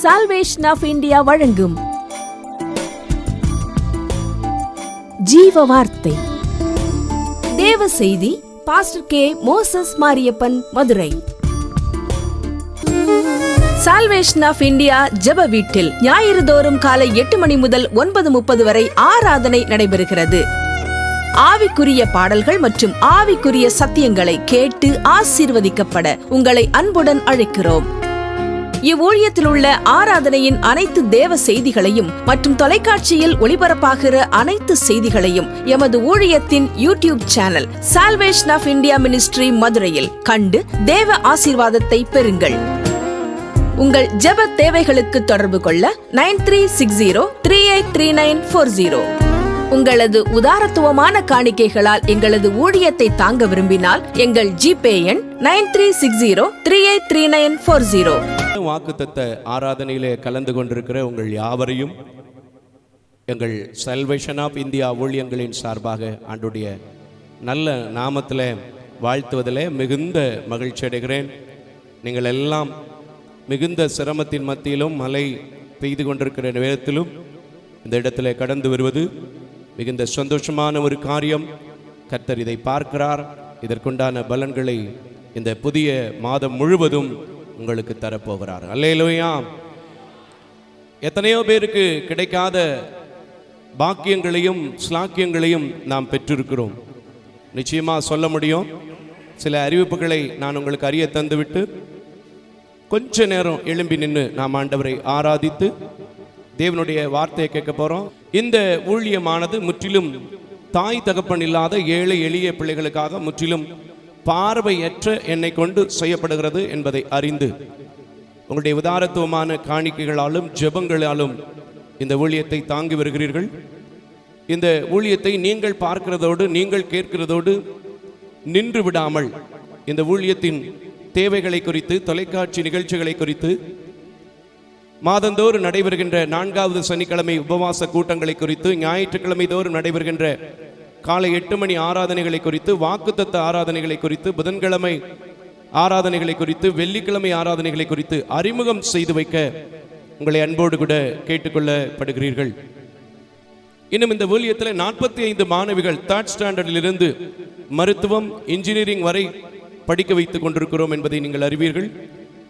Salvation of India வழங்கும் ஜீவ வார்த்தை தேவ செய்தி. Pastor K. Moses Mariappan, Madurai. Salvation of India ஜெப வீட்டில் ஞாயிறு தோறும் காலை 8 மணி முதல் 9:30 வரை ஆராதனை நடைபெறுகிறது. ஆவிக்குரிய பாடல்கள் மற்றும் ஆவிக்குரிய சத்தியங்களை கேட்டு ஆசீர்வதிக்கப்பட உங்களை அன்புடன் அழைக்கிறோம். இவ்வூழியத்தில் உள்ள ஆராதனையின் அனைத்து தேவ செய்திகளையும் மற்றும் தொலைக்காட்சியில் ஒளிபரப்பாகிற அனைத்து செய்திகளையும் எமது ஊழியத்தின் YouTube channel salvation of India ministry மதுரையில் கண்டு தேவ ஆசீர்வாதத்தை பெறுங்கள். உங்கள் ஜெப தேவைகளுக்கு தொடர்பு கொள்ள 9360383940. உங்களது உதாரத்துவமான காணிக்கைகளால் எங்களது ஊழியத்தை தாங்க விரும்பினால் எங்கள் ஜிபே எண் 9360383940. வாக்குத்தத்த ஆராதனையிலே கலந்து கொண்டிருக்கிற உங்கள் யாவரையும் எங்கள் சால்வேஷன் ஆஃப் இந்தியா ஊழியங்களின் சார்பாக ஆண்டுடைய நல்ல நாமத்தில் வாழ்த்துவதில் மிகுந்த மகிழ்ச்சி அடைகிறேன். நீங்கள் எல்லாம் மிகுந்த சிரமத்தின் மத்தியிலும் மழை பெய்து கொண்டிருக்கிற நேரத்திலும் இந்த இடத்துல கடந்து வருவது மிகுந்த சந்தோஷமான ஒரு காரியம். கர்த்தர் இதை பார்க்கிறார். இதற்குண்டான பலன்களை இந்த புதிய மாதம் முழுவதும் உங்களுக்கு தரப்போகிறார். அல்லேலூயா. எத்தனையோ பேருக்கு கிடைக்காத பாக்கியங்களையும் ஸ்லாக்கியங்களையும் நாம் பெற்றிருக்கிறோம். நிச்சயமாக சொல்ல முடியும். சில அறிவிப்புகளை நான் உங்களுக்கு அறிய தந்துவிட்டு கொஞ்ச நேரம் எழும்பி நின்று நாம் ஆண்டவரை ஆராதித்து தேவனுடைய வார்த்தையை கேட்க போகிறோம். இந்த ஊழியமானது முற்றிலும் தாய் தகப்பன் இல்லாத ஏழை எளிய பிள்ளைகளுக்காக முற்றிலும் பார்வையற்ற என்னை கொண்டு செய்யப்படுகிறது என்பதை அறிந்து உங்களுடைய உதாரத்துவமான காணிக்கைகளாலும் ஜெபங்களாலும் இந்த ஊழியத்தை தாங்கி வருகிறீர்கள். இந்த ஊழியத்தை நீங்கள் பார்க்கிறதோடு நீங்கள் கேட்கிறதோடு நின்று விடாமல் இந்த ஊழியத்தின் தேவைகளை குறித்து, தொலைக்காட்சி நிகழ்ச்சிகளை குறித்து, மாதந்தோறும் நடைபெறுகின்ற 4வது சனிக்கிழமை உபவாச கூட்டங்களை குறித்து, ஞாயிற்றுக்கிழமை தோறும் நடைபெறுகின்ற காலை 8 மணி ஆராதனைகளை குறித்து, வாக்குத்தத்த ஆராதனைகளை குறித்து, புதன்கிழமை ஆராதனைகளை குறித்து, வெள்ளிக்கிழமை ஆராதனைகளை குறித்து அறிமுகம் செய்து வைக்க உங்களை அன்போடு கூட கேட்டுக்கொள்ளப்படுகிறீர்கள். இன்னும் இந்த ஊழியத்தில் 45 மாணவிகள் 3rd ஸ்டாண்டர்டிலிருந்து மருத்துவம், இன்ஜினியரிங் வரை படிக்க வைத்துக் கொண்டிருக்கிறோம் என்பதை நீங்கள் அறிவீர்கள்.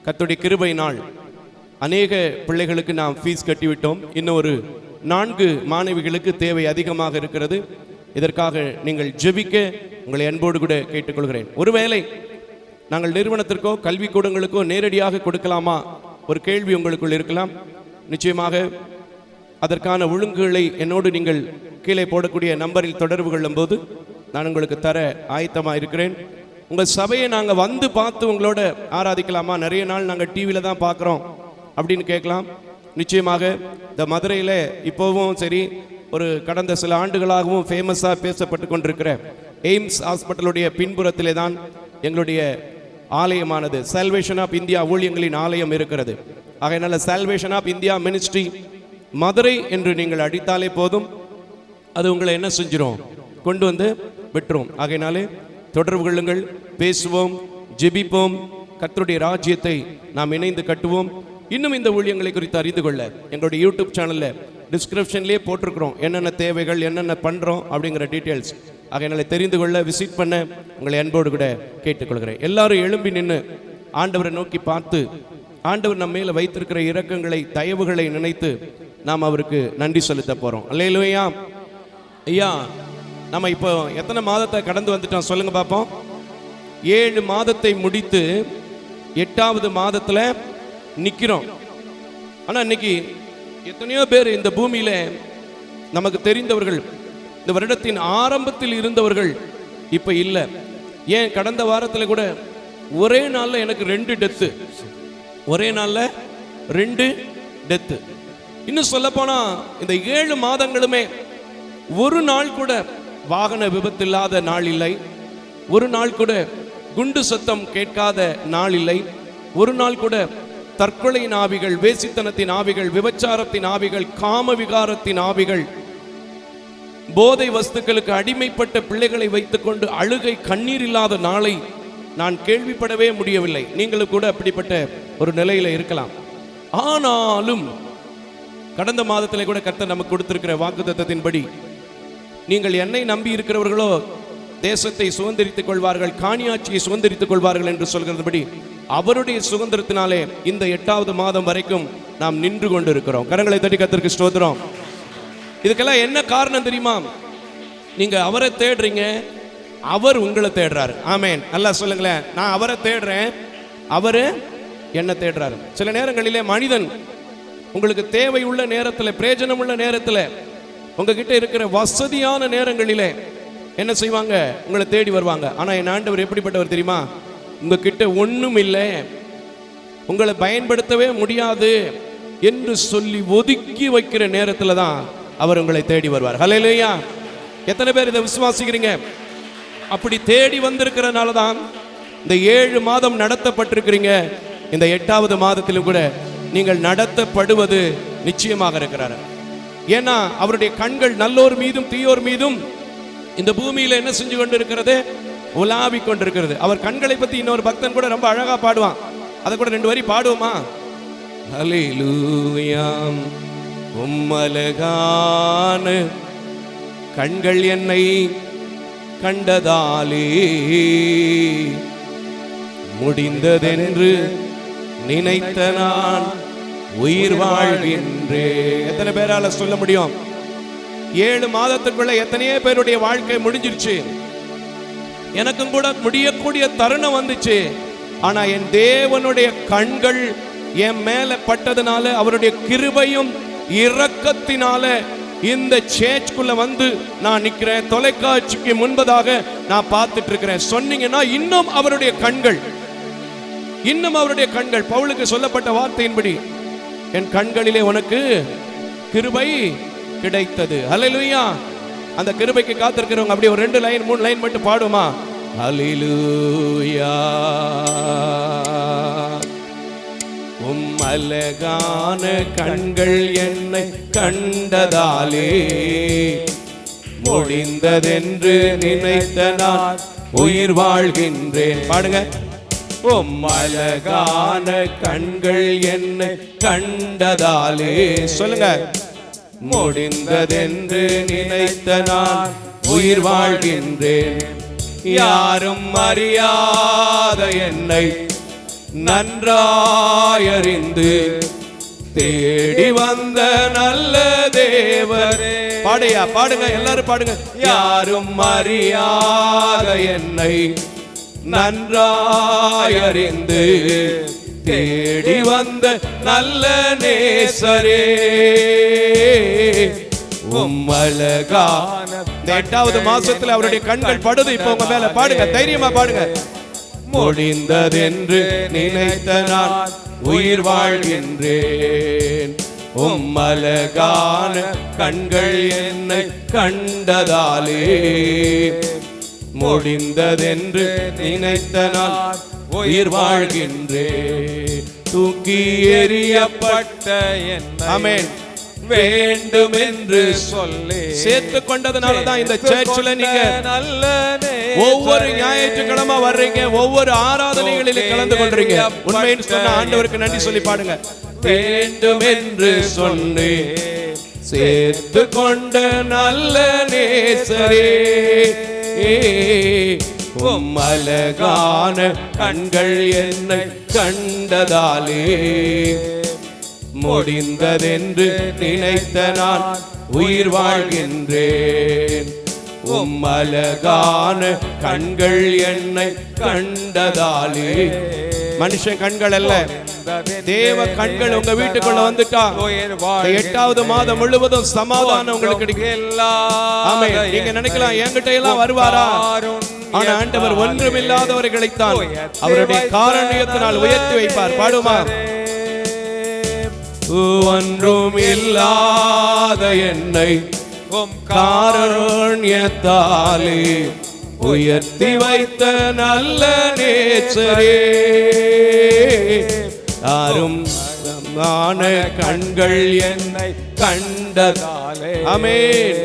கர்த்தருடைய கிருபை நாள் அநேக பிள்ளைகளுக்கு நாம் ஃபீஸ் கட்டிவிட்டோம். இன்னும் ஒரு 4 மாணவிகளுக்கு தேவை அதிகமாக இருக்கிறது. இதற்காக நீங்கள் ஜெபிக்க உங்களை அன்போடு கூட கேட்டுக்கொள்கிறேன். ஒருவேளை நாங்கள் நிறுவனத்திற்கோ கல்விக்கூடங்களுக்கோ நேரடியாக கொடுக்கலாமா ஒரு கேள்வி உங்களுக்குள் இருக்கலாம். நிச்சயமாக அதற்கான ஒழுங்குகளை என்னோடு நீங்கள் கீழே போடக்கூடிய நம்பரில் தொடர்பு கொள்ளும் போது நான் உங்களுக்கு தர ஆயத்தமாக இருக்கிறேன். உங்கள் சபையை நாங்கள் வந்து பார்த்து உங்களோட ஆராதிக்கலாமா? நிறைய நாள் நாங்கள் டிவியில் தான் பார்க்குறோம் அப்படின்னு கேட்கலாம். நிச்சயமாக இந்த மதுரையில் இப்போவும் சரி, ஒரு கடந்த சில ஆண்டுகளாகவும் ஃபேமஸாக பேசப்பட்டு கொண்டிருக்கிற எய்ம்ஸ் ஹாஸ்பிட்டலுடைய பின்புறத்திலே தான் எங்களுடைய ஆலயமானது சால்வேஷன் ஆஃப் இந்தியா ஊழியங்களின் ஆலயம் இருக்கிறது. ஆகையினால salvation of India ministry Madurai என்று நீங்கள் அடித்தாலே போதும், அது உங்களை என்ன செஞ்சிடும், கொண்டு வந்து விட்டுரும். ஆகையினாலே தொடர்பு கொள்ளுங்கள், பேசுவோம், ஜெபிப்போம், கர்த்தருடைய ராஜ்யத்தை நாம் இணைந்து கட்டுவோம். இன்னும் இந்த ஊழியங்களை குறித்து அறிந்து கொள்ள எங்களுடைய யூடியூப் சேனலில் டிஸ்கிரிப்ஷன்லேயே போட்டிருக்கிறோம் என்னென்ன தேவைகள், என்னென்ன பண்ணுறோம் அப்படிங்கிற டீட்டெயில்ஸ். ஆகையினால தெரிந்து கொள்ள, விசிட் பண்ண உங்களை அன்போடு கூட கேட்டுக்கொள்கிறேன். எல்லாரும் எழும்பி நின்று ஆண்டவரை நோக்கி பார்த்து ஆண்டவர் நம்ம மேலே வைத்திருக்கிற இரக்கங்களை, தயவுகளை நினைத்து நாம் அவருக்கு நன்றி செலுத்த போகிறோம். அல்லேலூயா. ஐயா, நம்ம இப்போ எத்தனை மாதத்தை கடந்து வந்துட்டோம் சொல்லுங்க பார்ப்போம். 7 மாதத்தை முடித்து 8வது மாதத்தில் நிற்கிறோம். ஆனால் இன்னைக்கு எத்தனையோ பேர் இந்த பூமியில் நமக்கு தெரிந்தவர்கள், இந்த வருடத்தின் ஆரம்பத்தில் இருந்தவர்கள் இப்போ இல்லை. ஏன் கடந்த வாரத்தில் கூட ஒரே நாளில் எனக்கு 2 டெத்து, ஒரே நாளில் 2 டெத்து. இன்னும் சொல்லப்போனால் இந்த 7 மாதங்களுமே ஒரு நாள் கூட வாகன விபத்து இல்லாத நாள் இல்லை, ஒரு நாள் கூட குண்டு சத்தம் கேட்காத நாள் இல்லை, ஒரு நாள் கூட தற்கொலையின் ஆவிகள், வேசித்தனத்தின் ஆவிகள், விபச்சாரத்தின் ஆவிகள், காம விகாரத்தின் ஆவிகள், போதை வஸ்துக்களுக்கு அடிமைப்பட்ட பிள்ளைகளை வைத்துக்கொண்டு அழுகை கண்ணீர் இல்லாத நாளை நான் கேள்விப்படவே முடியவில்லை. நீங்களும் கூட அப்படிப்பட்ட ஒரு நிலையில இருக்கலாம். ஆனாலும் கடந்த மாதத்திலே கூட கர்த்தர் நமக்கு கொடுத்திருக்கிற வாக்குத்தத்தத்தின்படி நீங்கள் என்னை நம்பி இருக்கிறவர்களோ தேசத்தை சுதந்திரித்துக் கொள்வார்கள், காணியாட்சியை சுதந்திரித்துக் கொள்வார்கள் என்று சொல்கிறபடி அவருடைய சுதந்திரத்தினாலே இந்த 8வது மாதம் வரைக்கும் நாம் நின்று கொண்டு இருக்கிறோம். கரங்களை தட்டி கர்த்தருக்கு ஸ்தோத்திரம். இதுக்கெல்லாம் என்ன காரணம் தெரியுமா? நீங்க அவரை தேடுறீங்க, அவர் உங்களை தேடுறாரு. ஆமென். நல்லா சொல்லுங்களேன். நான் அவரை தேடுறேன், அவரு என்ன தேடுறாரு. சில நேரங்களிலே மனிதன் உங்களுக்கு தேவை உள்ள நேரத்தில், பிரயோஜனம் உள்ள நேரத்தில், உங்ககிட்ட இருக்கிற வசதியான நேரங்களிலே என்ன செய்வாங்க? உங்களை தேடி வருவாங்க. ஆனா என் ஆண்டவர் எப்படிப்பட்டவர் தெரியுமா? உங்ககிட்ட ஒண்ணும் இல்லை, உங்களை பயன்படுத்தவே முடியாது என்று சொல்லி ஒதுக்கி வைக்கிற நேரத்தில் தான் அவர் உங்களை தேடி வருவார். ஹல்லேலூயா. எத்தனை பேர் இதை விசுவாசிக்கிறீங்க? அப்படி தேடி வந்திருக்கிறனால தான் இந்த 7 மாதம் நடத்தப்பட்டிருக்கிறீங்க. இந்த 8வது மாதத்திலும் கூட நீங்கள் நடத்தப்படுவது நிச்சயமாக இருக்கிறார். ஏன்னா அவருடைய கண்கள் நல்லோர் மீதும் தீயோர் மீதும் இந்த பூமியில என்ன செஞ்சு கொண்டு இருக்கிறது? உலாவி கொண்டிருக்கிறது. அவர் கண்களை பத்தி இன்னொரு பக்தன் கூட ரொம்ப அழகா பாடுவான். அதை கூட 2 வரி பாடுவோமா? ஹல்லேலூயா. உம்மலகான கண்கள் என்னை கண்டதாலே முடிந்ததென்று நினைத்த நான் உயிர் வாழ்கின்றேன். எத்தனை பேரால சொல்ல முடியும்? 7 மாதத்துக்குள்ள எத்தனையோ பேருடைய வாழ்க்கை முடிஞ்சிருச்சு. எனக்கும் கூட முடியக்கூடிய தருணம் வந்துச்சு. ஆனா என் தேவனுடைய கண்கள் என் மேல பட்டதுனால, அவருடைய கிருபையும் இரக்கத்தினால இந்த சேர்ச்க்குள்ள வந்து நான் நிக்கிறேன். தொலைக்காட்சிக்கு முன்பதாக நான் பார்த்துட்டு இருக்கிறேன். சொன்னீங்கன்னா இன்னும் அவருடைய கண்கள், இன்னும் அவருடைய கண்கள். பவுலுக்கு சொல்லப்பட்ட வார்த்தையின்படி என் கண்களிலே உனக்கு கிருபை கிடைத்தது. ஹல்லேலூயா. அந்த கிருபைக்கு காத்திருக்கிறவங்க அப்படியே ஒரு 2 லைன் 3 லைன் மட்டும் பாடுமா? ஹல்லேலூயா. அழகான கண்கள் என்னை கண்டதாலே முடிந்ததென்று நினைத்த நான் உயிர் வாழ்கின்றேன். பாடுங்க. அழகான கண்கள் என்னை கண்டதாலே, சொல்லுங்க, முடிந்ததென்று நினைத்த நான் உயிர் வாழ்கின்றேன். யாரும் அறியாத என்னை நன்றாயறிந்து தேடி வந்த நல்ல தேவரே. பாடையா, பாடுங்க, எல்லாரும் பாடுங்க. யாரும் அறியாத என்னை நன்றாயறிந்து தேடி வந்த நல்ல நேசரே. அழகான 8வது மாசத்துல அவருடைய கண்கள் படுது. இப்ப உங்க மேல பாடுங்க, தைரியமா பாடுங்க. முடிந்ததென்று நினைத்த நான் உயிர் வாழ்கின்றேன். அழகான கண்கள் என்னை கண்டதாலே முடிந்ததென்று நினைத்த நான் உயிர் வாழ்கின்றேன். தூக்கி எறியப்பட்ட என்னை ஆமென் வேண்டும் என்று சொல்லி சேர்த்து கொண்டதனால தான் இந்த சர்ச்சில் நீங்க ஒவ்வொரு ஞாயிற்றுக்கிழமை வர்றீங்க, ஒவ்வொரு ஆராதனைகளில் கலந்து கொள்றீங்க. உண்மைன்னு சொன்ன ஆண்டவருக்கு நன்றி சொல்லி பாடுங்க. வேண்டும் என்று சொல்லி சேர்த்து கொண்ட நல்ல நேசரே. அழகான கண்கள் என்னை கண்டதாலே முடிந்ததென்று நினைத்த நான் உயிர் வாழ்கின்றேன். அழகான கண்கள் என்னை கண்டதாலே. மனுஷன் கண்கள் அல்ல, தேவ கண்கள் உங்க வீட்டுக்குள்ள வந்துட்டா 8வது மாதம் முழுவதும் சமாதானம் உங்களுக்கு கிடைக்கும். ஆமென். நீங்க நினைக்கலாம் என்கிட்ட எல்லாம் வருவாரா? ஆனா ஆண்டவர் ஒன்றுமில்லாதவர்களைத்தான் அவருடைய காரணியத்தினால் உயர்த்தி வைப்பார். பாடுமா? ஒன்றும் இல்லாத என்னை காருண்யத்தாலே உயர்த்தி வைத்த நல்ல நேசரே. யாரும் கண்கள் என்னை கண்டதாலே ஆமென்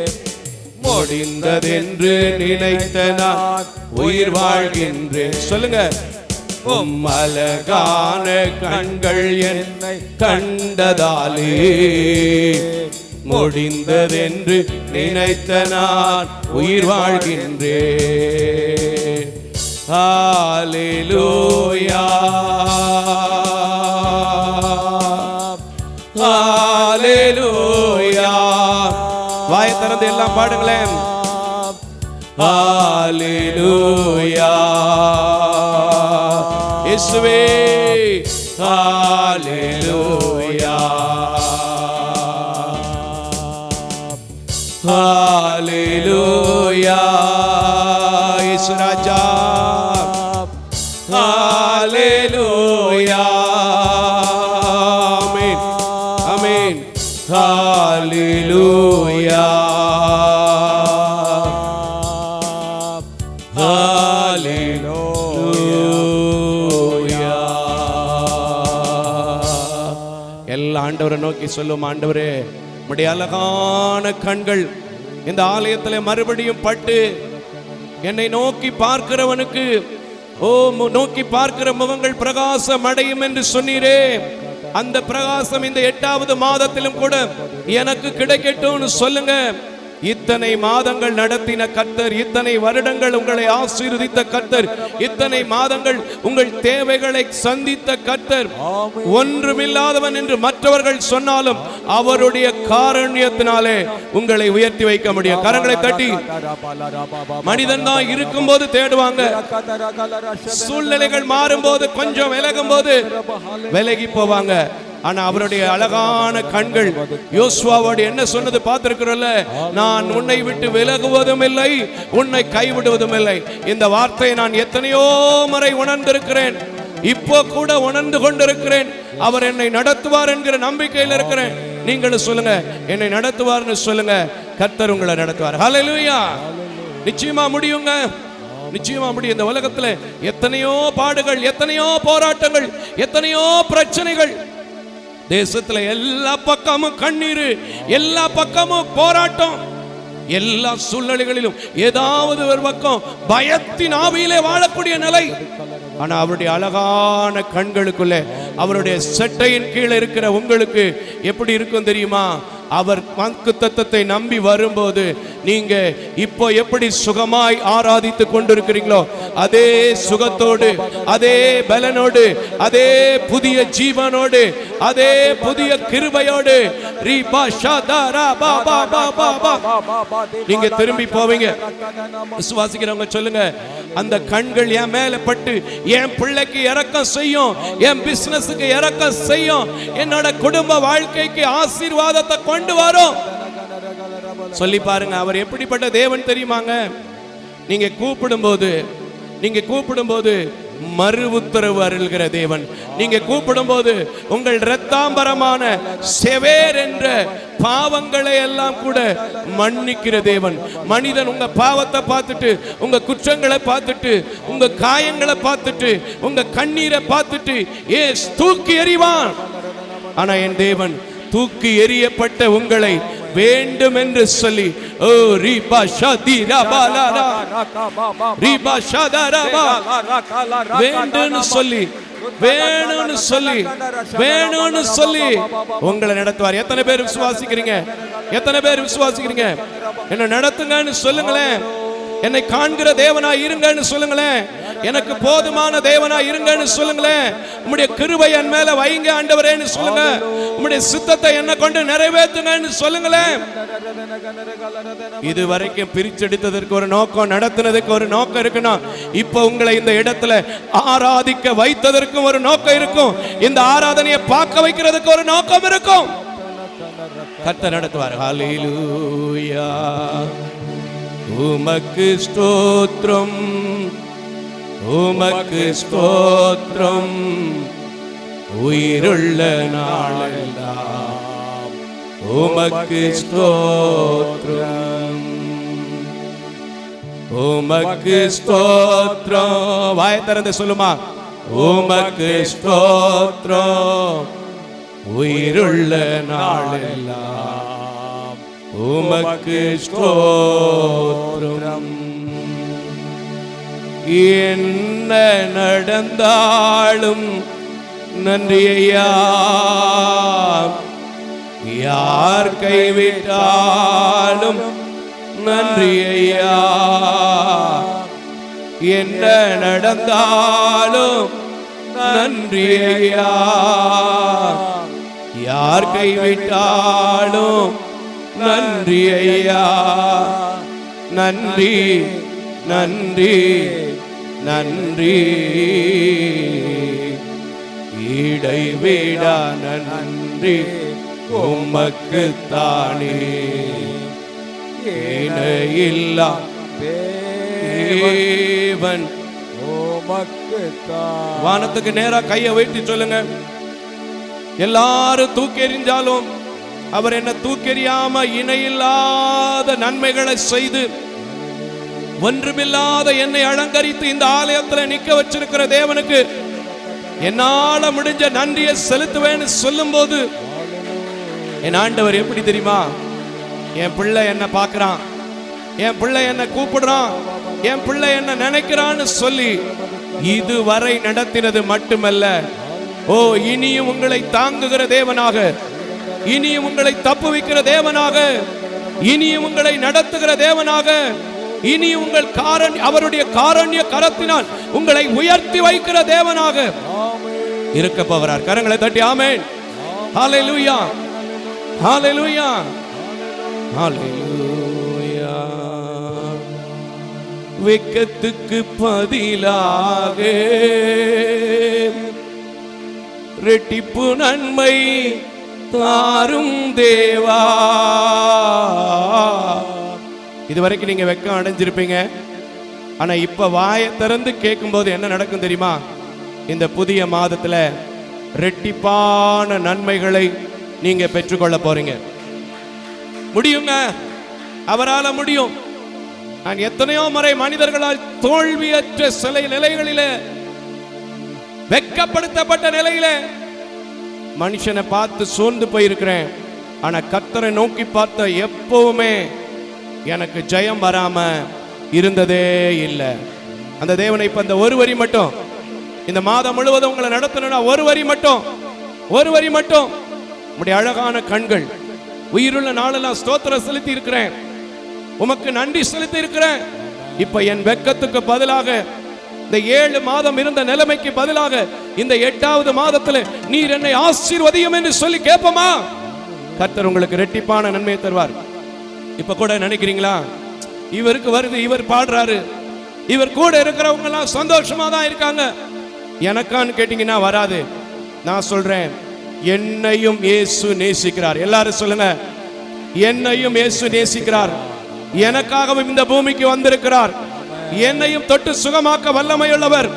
முடிந்ததென்று நினைத்த நான் உயிர் வாழ்கின்றேன். சொல்லுங்க. அழகான கண்கள் என்னை கண்டதாலே முடிந்ததென்று நினைத்த நான் உயிர் வாழ்கின்றேன். ஹல்லேலூயா ஹல்லேலூயா. வாயை திறந்து எல்லாம் பாடுங்களேன். ஹல்லேலூயா இயேசுவே ஹல்லேலூயா ஹல்லேலூயா இயேசு ராஜா ஹல்லேலூயா ஆமென் ஆமென் ஹல்லேலூயா எல்லா ஆண்டவரை நோக்கி சொல்லும், ஆண்டவரே உம்முடைய அழகான கண்கள் இந்த ஆலயத்தில் மறுபடியும் பட்டு என்னை நோக்கி பார்க்கிறவனுக்கு நோக்கி பார்க்கிற முகங்கள் பிரகாசம் அடையும் என்று சொன்னீரே. அந்த பிரகாசம் இந்த 8வது மாதத்திலும் கூட எனக்கு கிடைக்கட்டும்னு சொல்லுங்க. இத்தனை மாதங்கள் நடத்தின கர்த்தர், இத்தனை வருடங்கள் உங்களை ஆசீர்வதித்த கர்த்தர், இத்தனை மாதங்கள் உங்கள் தேவைகளை சந்தித்த கர்த்தர், ஒன்றுமில்லாதவன் என்று மற்றவர்கள் சொன்னாலும் அவருடைய காருண்யத்தினாலே உங்களை உயர்த்தி வைக்க முடியும். கரங்களை தட்டி. மனிதன் தான் இருக்கும் போது தேடுவாங்க, சூழ்நிலைகள் மாறும் போது கொஞ்சம் விலகும் போது விலகி போவாங்க. ஆனா அவருடைய அழகான கண்கள் யோசுவாவோடு என்ன சொன்னது பார்த்திருக்கிறோம்ல, நான் உன்னை விட்டு விலகுவதும் இல்லை, உன்னை கைவிடுவதும் இல்லை. இந்த வார்த்தையை நான் எத்தனையோ முறை உணர்ந்திருக்கிறேன், இப்போ கூட உணர்ந்து கொண்டிருக்கிறேன். அவர் என்னை நடத்துவார் என்கிற நம்பிக்கையில் இருக்கிறேன். நீங்களும் சொல்லுங்க, என்னை நடத்துவார்னு சொல்லுங்க. கர்த்தர் உங்களை நடத்துவார். ஹல்லேலூயா. நிச்சயமா முடியுங்க, நிச்சயமா முடியும். இந்த உலகத்துல எத்தனையோ பாடுகள், எத்தனையோ போராட்டங்கள், எத்தனையோ பிரச்சனைகள், தேசத்துல எல்லா பக்கமும் கண்ணீர், எல்லா பக்கமும் போராட்டம், எல்லா சூழ்நிலைகளிலும் ஏதாவது ஒரு பக்கம் பயத்தின் ஆவியிலே வாழக்கூடிய நிலை. ஆனா அவருடைய அழகான கண்களுக்குள்ளே, அவருடைய சட்டையின் கீழே இருக்கிற உங்களுக்கு எப்படி இருக்கும் தெரியுமா? அவர் வாக்குத்தத்தத்தை நம்பி வரும்போது நீங்க இப்போ எப்படி சுகமாய் ஆராதித்து கொண்டிருக்கிறீங்களோ அதே சுகத்தோடு, அதே பலனோடு, அதே புதிய ஜீவனோடு, அதே புதிய கிருபையோடு நீங்க திரும்பி போவீங்க. விசுவாசிக்கிறவங்க சொல்லுங்க, அந்த கண்கள் என் மேல பட்டு என் பிள்ளைக்கு இரக்கம் செய்யும், என் பிசினஸுக்கு இரக்கம் செய்யும், என்னோட குடும்ப வாழ்க்கைக்கு ஆசீர்வாதத்தை கொண்டு வரும். சொல்லி பாருங்க, அவர் எப்படிப்பட்ட தேவன் தெரியுமாங்க? நீங்க கூப்பிடும் போது மறு உத்தரவு அருள்கிற தேவன். நீங்க கூப்பிடும் போது உங்கள் இரத்தாம்பரமான செவேர் என்ற பாவங்களை எல்லாம் கூட மன்னிக்கிற தேவன். மனிதன் உங்க பாவத்தை பார்த்துட்டு, உங்க குற்றங்களை பார்த்துட்டு, உங்க காயங்களை பார்த்துட்டு, உங்க கண்ணீரை பார்த்துட்டு தூக்கி எறிவான். ஆனா என் தேவன் தூக்கி எறியப்பட்ட உங்களை வேண்டும் என்று சொல்லி, ஓ ரீபா ஷாதி ரபாலாரா ரீபா ஷாதாரபா வேண்டும்னு சொல்லி, வேணும்னு சொல்லி உங்களை நடத்துவார். எத்தனை பேர் விசுவாசிக்கிறீங்க? எத்தனை பேர் விசுவாசிக்கிறீங்க? என்ன நடத்துங்கன்னு சொல்லுங்களேன். என்னை காண்கிற தேவனா இருங்கன்னு சொல்லுங்களேன். எனக்கு போதுமான தேவனா இருங்கன்னு சொல்லுங்களேன். உம்முடைய கிருபை என் மேல வைங்க ஆண்டவரேன்னு சொல்லுங்க. உம்முடைய சித்தத்தை என்ன கொண்டு நிறைவேற்றுங்கன்னு சொல்லுங்களேன். இதுவரைக்கும் பிரிச்செடுத்ததற்கு ஒரு நோக்கம், நடத்தினதுக்கு ஒரு நோக்கம் இருக்கணும். இப்ப உங்களை இந்த இடத்துல ஆராதிக்க வைத்ததற்கும் ஒரு நோக்கம் இருக்கும். இந்த ஆராதனையை பார்க்க வைக்கிறதுக்கு ஒரு நோக்கம் இருக்கும். கர்த்தர் நடத்துவார். ஹல்லேலூயா. உமக்கு ஸ்தோத்திரம், உமக்கு ஸ்தோத்திரம், உயிருள்ள நாளெல்லாம் உமக்கு ஸ்தோத்திரம், உமக்கு ஸ்தோத்திரம். வாயை திறந்து சொல்லுமா, உமக்கு ஸ்தோத்திரம், உயிருள்ள நாளெல்லாம் உமக்கு ஸ்தோத்திரம். என்ன நடந்தாலும் நன்றி ஐயா, யார் கைவிட்டாலும் நன்றி ஐயா, என்ன நடந்தாலும் நன்றி ஐயா, யார் கைவிட்டாலும் நன்றி ஐயா, நன்றி நன்றி நன்றி, இடைவிடா நன்றி உமக்கு தானே, இணையில்லா தேவன் உமக்கு தானே. வானத்துக்கு நேரா கையை வைத்து சொல்லுங்க, எல்லாரும் தூக்கி எறிஞ்சாலும் அவர் என்ன தூக்கி எறியாம இணையில்லாத நன்மைகளை செய்து ஒன்றுமில்லாத என்னை அலங்கரித்து இந்த ஆலயத்தில் நிக்க வச்சிருக்கிற தேவனுக்கு என்னால முடிஞ்ச நன்றியை செலுத்துவேன்னு சொல்லும் போது என் ஆண்டவர் எப்படி தெரியுமா, என் பிள்ளை என்ன பார்க்கிறான், என் பிள்ளை என்ன கூப்பிடுறான், என் பிள்ளை என்ன நினைக்கிறான்னு சொல்லி இதுவரை நடத்தினது மட்டுமல்ல, ஓ இனியும் உங்களை தாங்குகிற தேவனாக, இனியும் உங்களை தப்புவிக்கிற தேவனாக, இனியும் உங்களை நடத்துகிற தேவனாக, இனி உங்கள் அவருடைய காரண்ய கரத்தினால் உங்களை உயர்த்தி வைக்கிற தேவனாக இருக்க போகிறார். கரங்களை தட்டி ஆமென். ஹல்லேலூயா, ஹல்லேலூயா, ஹல்லேலூயா. வெட்கத்துக்கு பதிலாக ரெட்டிப்பு நன்மை தாரும் தேவா. இதுவரைக்கும் நீங்க வெட்கம் அடைஞ்சிருப்பீங்க, ஆனா இப்ப வாயை திறந்து கேட்கும் போது என்ன நடக்கும் தெரியுமா, இந்த புதிய மாதத்துல ரெட்டிப்பான நன்மைகளை நீங்க பெற்றுக்கொள்ள போறீங்க. முடியுங்க, அவரால முடியும். நான் எத்தனையோ முறை மனிதர்களால் தோல்வியற்ற சில நிலைகளிலே, வெட்கப்படுத்தப்பட்ட நிலையிலே மனுஷனை பார்த்து சோர்ந்து போயிருக்கிறேன். ஆனா கர்த்தரை நோக்கி பார்த்த எப்பவுமே எனக்கு ஜெயம் வராம இருந்ததே இல்லை. அந்த தேவனை இப்ப இந்த ஒரு வரி மட்டும், இந்த மாதம் முழுவதும் உங்களை நடத்தணும்னா ஒரு வரி மட்டும், ஒரு வரி மட்டும், உங்களுடைய அழகான கண்கள், உயிருள்ள நாளெல்லாம் ஸ்தோத்திரம் செலுத்தி இருக்கிறேன், உமக்கு நன்றி செலுத்தி இருக்கிறேன். இப்ப என் வெட்கத்துக்கு பதிலாக இந்த 7 மாதம் இருந்த நிலைமைக்கு பதிலாக இந்த 8வது மாதத்துல நீர் என்னை ஆசீர்வதியும் என்று சொல்லி கேட்போமா, கர்த்தர் உங்களுக்கு ரெட்டிப்பான நன்மையை தருவார். இப்ப கூட நினைக்கிறீங்களா, இவருக்கு வருது, இவர் பாடுறாரு, இவர் கூட இருக்கிறவங்க எல்லாம் சந்தோஷமா தான் இருக்காங்க, எனக்கான்னு கேட்டீங்கன்னா வராது. நான் சொல்றேன், என்னையும் இயேசு நேசிக்கிறார். எல்லாரும் சொல்லுங்க, என்னையும் இயேசு நேசிக்கிறார். எனக்காகவும் இந்த பூமிக்கு வந்திருக்கிறார். என்னையும் தொட்டு சுகமாக்க வல்லமையுள்ளவர்.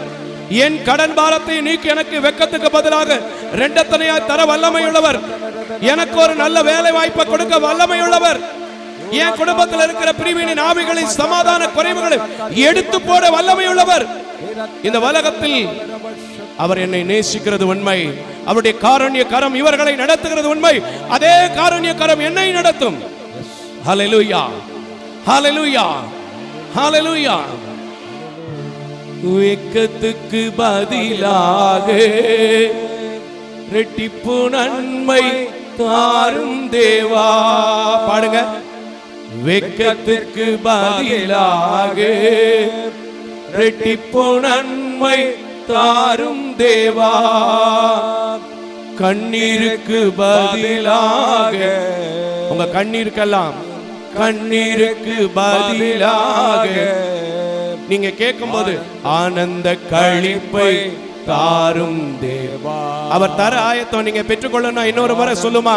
என் கடன் பாரத்தை நீக்கி எனக்கு வெட்கத்துக்கு பதிலாக 2 எத்தனையாய் தர வல்லமையுள்ளவர். எனக்கு ஒரு நல்ல வேலை வாய்ப்பை கொடுக்க வல்லமையுள்ளவர். என் குடும்பத்தில் இருக்கிற பிரிவினின் ஆவிகளின் சமாதான குறைவுகளை எடுத்து போட வல்லமையுள்ளவர். இந்த உலகத்தில் அவர் என்னை நேசிக்கிறது உண்மை, அவருடைய காருண்ய கரம் இவர்களை நடத்துகிறது உண்மை, அதே காருண்ய கரம் என்னை நடத்தும். ஹல்லேலூயா, ஹல்லேலூயா, ஹல்லேலூயா. வெட்கத்துக்கு பதிலாக ரெட்டிப்பு நன்மை தாரும் தேவா. பாடுங்க, வெட்கத்துக்கு பதிலாக ரெட்டிப்பு நன்மை தாரும் தேவா. கண்ணீருக்கு பதிலாக, உங்க கண்ணீருக்கெல்லாம் கண்ணீருக்கு பதிலாக நீங்க கேட்கும் போது ஆனந்த களிப்பை தாரும் தேவா. அவர் தர ஆயத்தம், நீங்க பெற்றுக்கொள்ளணும். இன்னொரு முறை சொல்லுமா,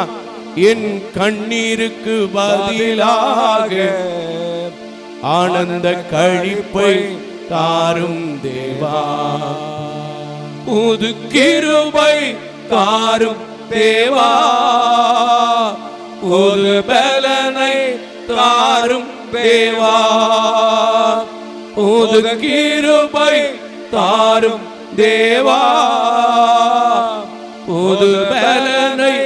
என் கண்ணீருக்கு பதிலாக ஆனந்த களிப்பை தாரும் தேவா. புது கிருபை தாரும் தேவா, புது பலனை தாரும் தேவா. புது கிருபை தாரும் தேவா, புது பலனை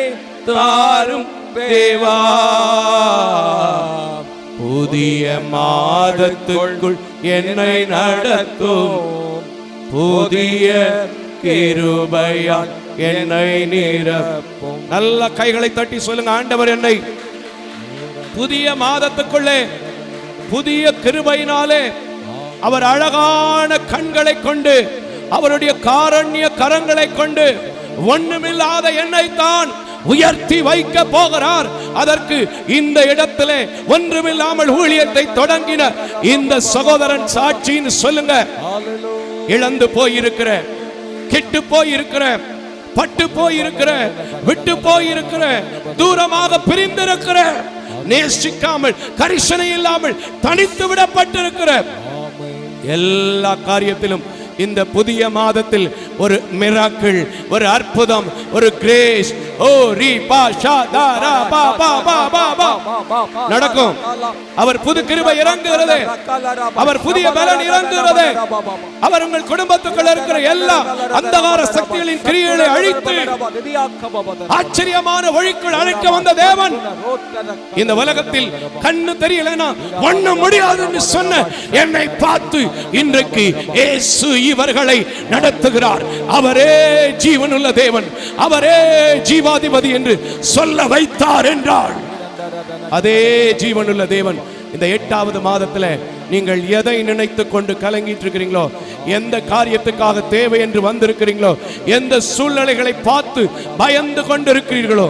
தாரும் தேவா. புதிய மாதத்துக்குள் என்னை நடத்தும், புதிய கிருபையால் என்னை நிரப்பும். நல்ல கைகளை தட்டி சொல்லுங்க, ஆண்டவர் என்னை புதிய மாதத்துக்குள்ளே புதிய கிருபையினாலே அவர் அழகான கண்களை கொண்டு அவருடைய காரண்ய கரங்களை கொண்டு ஒண்ணுமில்லாத என்னை தான் உயர்த்தி வைக்க போகிறார். அதற்கு இந்த இடத்திலே ஒன்றுமில்லாமல் ஊழியத்தை தொடங்கின இந்த சகோதரன் சாட்சின்னு சொல்லுங்க. இழந்து போயிருக்கிற, கெட்டு போயிருக்கிற, பட்டு போயிருக்கிற, விட்டு போயிருக்கிற, தூரமாக பிரிந்திருக்கிற, நேசிக்காமல் கரிசனை இல்லாமல் தனித்து விடப்பட்டிருக்கிற எல்லா காரியத்திலும் இந்த புதிய மாதத்தில் ஒரு மிராக்கிள், ஒரு அற்புதம், ஒரு கிரேஸ் நடக்கும். அவர் புது கிருபை இறங்குகிறது, அவர் புதிய பலன் இறங்குகிறது. அவர் உங்கள் குடும்பத்துக்குள்ள இருக்கிற எல்லா அந்தகார சக்திகளின் கிரியைகளை அழித்து ஆச்சரியமான வழிக்குள் அழைக்க வந்த தேவன் இந்த உலகத்தில் கண்ணு தெரியலனா ஒண்ணு முடியாது என்று சொன்ன என்னை பார்த்து இன்றைக்கு இயேசு இவர்களை நடத்துகிறார். அவரே ஜீவனுள்ள தேவன், அவரே ஜீவாதிபதி என்று சொல்ல வைத்தார் என்றால் அதே ஜீவனுள்ள தேவன் இந்த 8வது மாதத்தில் நீங்கள் எதை நினைத்து கொண்டு கலங்கிட்டு இருக்கிறீங்களோ, எந்த காரியத்துக்காக தேவை என்று வந்திருக்கிறீங்களோ, எந்த சூழ்நிலைகளை பார்த்து பயந்து கொண்டு இருக்கிறீர்களோ,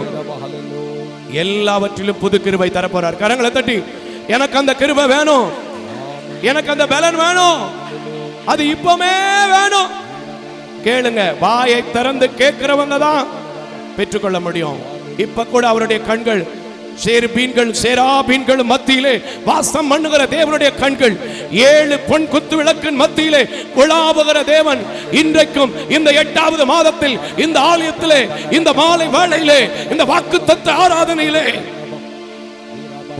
எல்லாவற்றிலும் புது கிருபை தரப்போறார். கரங்களை தட்டி எனக்கு அந்த கிருபை வேணும், எனக்கு அந்த பலன் வேணும், அது இப்பமே வேணும் கேளுங்க. வாயை திறந்து கேட்கிறவங்க தான் பெற்றுக்கொள்ள முடியும். இப்ப கூட அவருடைய கண்கள் சேருபீன்கள் சேராபீன்கள் மத்தியிலே வாசம் பண்ணுகிற தேவனுடைய கண்கள் 7 பொன் குத்து விளக்கின் மத்தியிலே உலாவுகிற தேவன் இன்றைக்கும் இந்த 8வது மாதத்தில் இந்த ஆலயத்திலே இந்த மாலை வேளையிலே இந்த வாக்குத்தத்த ஆராதனையிலே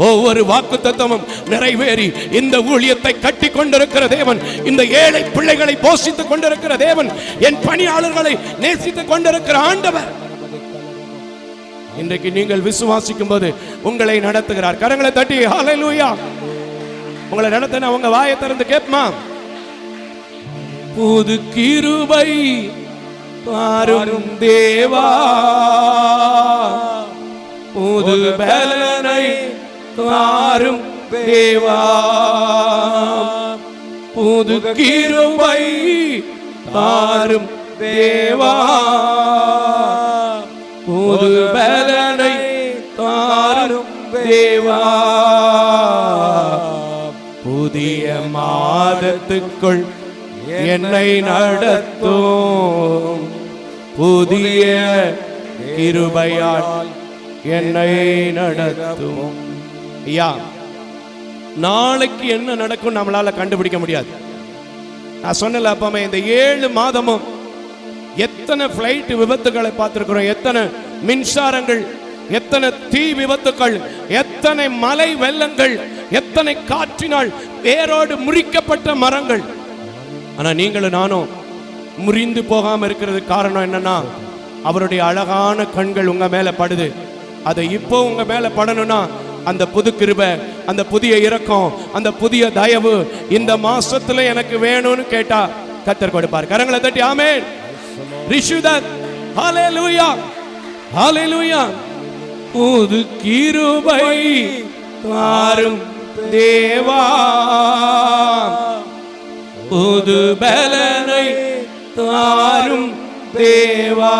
ஒவ்வொரு வாக்குத்தத்தமும் நிறைவேறி இந்த ஊழியத்தை கட்டி கொண்டிருக்கிற தேவன், இந்த ஏழை பிள்ளைகளை போஷித்துக் கொண்டிருக்கிற தேவன், என் பணியாளர்களை நேசித்துக் கொண்டிருக்கிற ஆண்டவர் இன்றைக்கு நீங்கள் விசுவாசிக்கும் போது உங்களை நடத்துகிறார். கரங்களை தட்டி ஹல்லேலூயா. உங்களை நடத்தின உங்க வாயை திறந்து கேட்பமா? புது கிருபை தாரும் தேவா, புது பலனை தாரும் தேவா, புது கிருபை தாரும் தேவா, புது பலனை தாரும் தேவா, புதிய மாதத்துக்குள் என்னை நடத்தும், புதிய கிருபையால் என்னை நடத்தும். ஐயா, நாளைக்கு என்ன நடக்கும் நம்மளால கண்டுபிடிக்க முடியாது. நான் சொன்னல அப்பமே இந்த 7 மாதமும் எத்தனை பிளைட் விபத்துகளை பார்த்திருக்கிறோம், எத்தனை மின்சாரங்கள், எத்தனை தீ விபத்துக்கள், எத்தனை மலை வெள்ளங்கள், எத்தனை காற்றினால் வேரோடு முறிக்கப்பட்ட மரங்கள். ஆனா நீங்களும் நானும் முறிந்து போகாம இருக்கிறது காரணம் என்னன்னா, அவருடைய அழகான கண்கள் உங்க மேல படுது. அதை இப்போ உங்க மேல படணும்னா அந்த புது கிருபை, அந்த புதிய இரக்கம், அந்த புதிய தயவு இந்த மாசத்துல எனக்கு வேணும்னு கேட்டா கர்த்தர் கொடுப்பார். கரங்களை தட்டி ஆமென். Receive that. Hallelujah. Hallelujah. புது கிருபை தாரும் தேவா, புது பலனை தாரும் தேவா.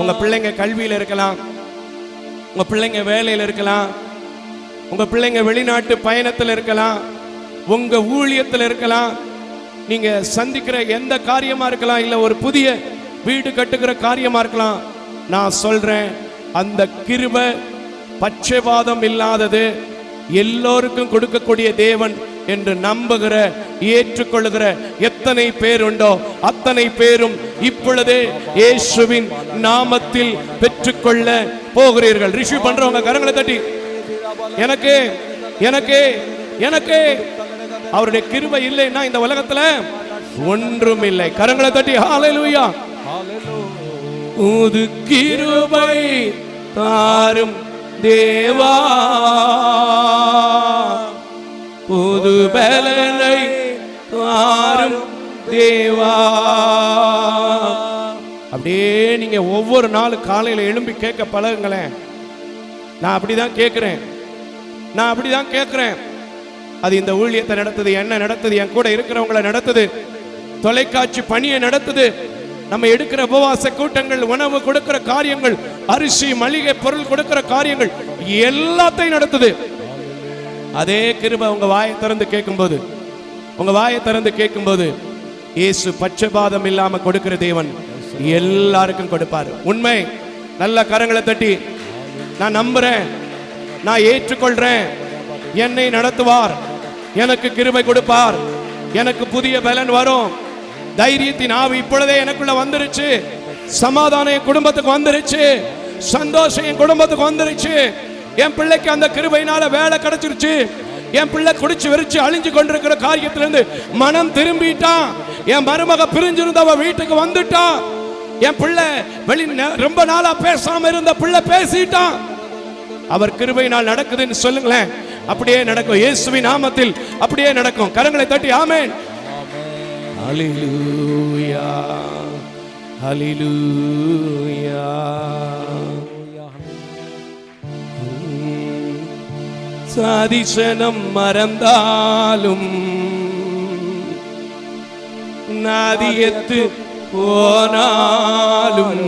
உங்க பிள்ளைங்க கல்வியில இருக்கலாம், உங்க பிள்ளைங்க வேலையில இருக்கலாம், உங்க பிள்ளைங்க வெளிநாட்டு பயணத்தில் இருக்கலாம், உங்க ஊழியத்தில் இருக்கலாம், நீங்க சந்திக்கிற எந்த காரியமா இருக்கலாம், இல்ல ஒரு புதிய வீடு கட்டுகிற காரியமா இருக்கலாம். நான் சொல்றேன், அந்த கிருபை பட்சபாதம் இல்லாதது, எல்லோருக்கும் கொடுக்கக்கூடிய தேவன் என்று நம்புகிற ஏற்றுக்கொள்ளுகிற எத்தனை பேர் உண்டோ அத்தனை பேரும் இப்பொழுதே இயேசுவின் நாமத்தில் பெற்றுக்கொள்ள போகிறீர்கள். ரிசீவ் பண்றவங்க கரங்களை தட்டி எனக்கு எனக்கு எனக்கு அவருடைய கிருபை இல்லைன்னா இந்த உலகத்துல ஒன்றும் இல்லை. கரங்களை தட்டி ஹல்லேலூயா. புது கிருபை தாரும் தேவா, புது பலனை தாரும் தேவா. அப்படியே நீங்க ஒவ்வொரு நாளும் காலையில எழும்பி கேட்க பழகுங்களேன். நான் அப்படிதான் கேட்கிறேன், நான் அப்படிதான் கேட்கிறேன். அது இந்த ஊழியத்தை நடத்துது, என்ன நடத்துது, என் கூட இருக்கிறவங்களை நடத்துது, தொலைக்காட்சி பணியை நடத்துது, நம்ம எடுக்கிற உபவாச கூட்டங்கள், உணவு கொடுக்கிற காரியங்கள், அரிசி மளிகை பொருள் கொடுக்கிற காரியங்கள் எல்லாத்தையும் நடத்துது. அதே கிருபை உங்க வாயை திறந்து கேட்கும்போது, உங்க வாயை திறந்து கேட்கும்போது, இயேசு பட்சபாதம் இல்லாம கொடுக்கிற தேவன் எல்லாருக்கும் கொடுப்பாரு. உண்மை. நல்ல கரங்களை தட்டி நான் நம்புறேன், நான் ஏற்றுக்கொள்றேன். என்னை நடத்துவார், எனக்கு கிருபை கொடுப்பார், எனக்கு புதிய பலன் வரும். தைரியத்தின் ஆவி இப்பொழுதே எனக்குள்ள வந்துருச்சு. சமாதானம் என் குடும்பத்துக்கு வந்துருச்சு, சந்தோஷம் என் குடும்பத்துக்கு வந்துருச்சு. என் பிள்ளைக்கு அந்த கிருபையினால வேலை கிடைச்சிருச்சு. என் பிள்ளை குடிச்சு வெறிச்சு அழிஞ்சு கொண்டிருக்கிற காரியத்திலிருந்து மனம் திரும்பிட்டான். என் மருமக பிரிஞ்சிருந்தவ வீட்டுக்கு வந்துட்டான். என் பிள்ளை வெளி ரொம்ப நாளா பேசாம இருந்த பிள்ளை பேசிட்டான். அவர் கிருபையினால் நடக்குதுன்னு சொல்லுங்களேன். அப்படியே நடக்கும், இயேசுவின் நாமத்தில் அப்படியே நடக்கும். கரங்களை தட்டி ஆமென். ஹல்லேலூயா, ஹல்லேலூயா. சாதிசனம் மறந்தாலும் நாதியத்து போனாலும்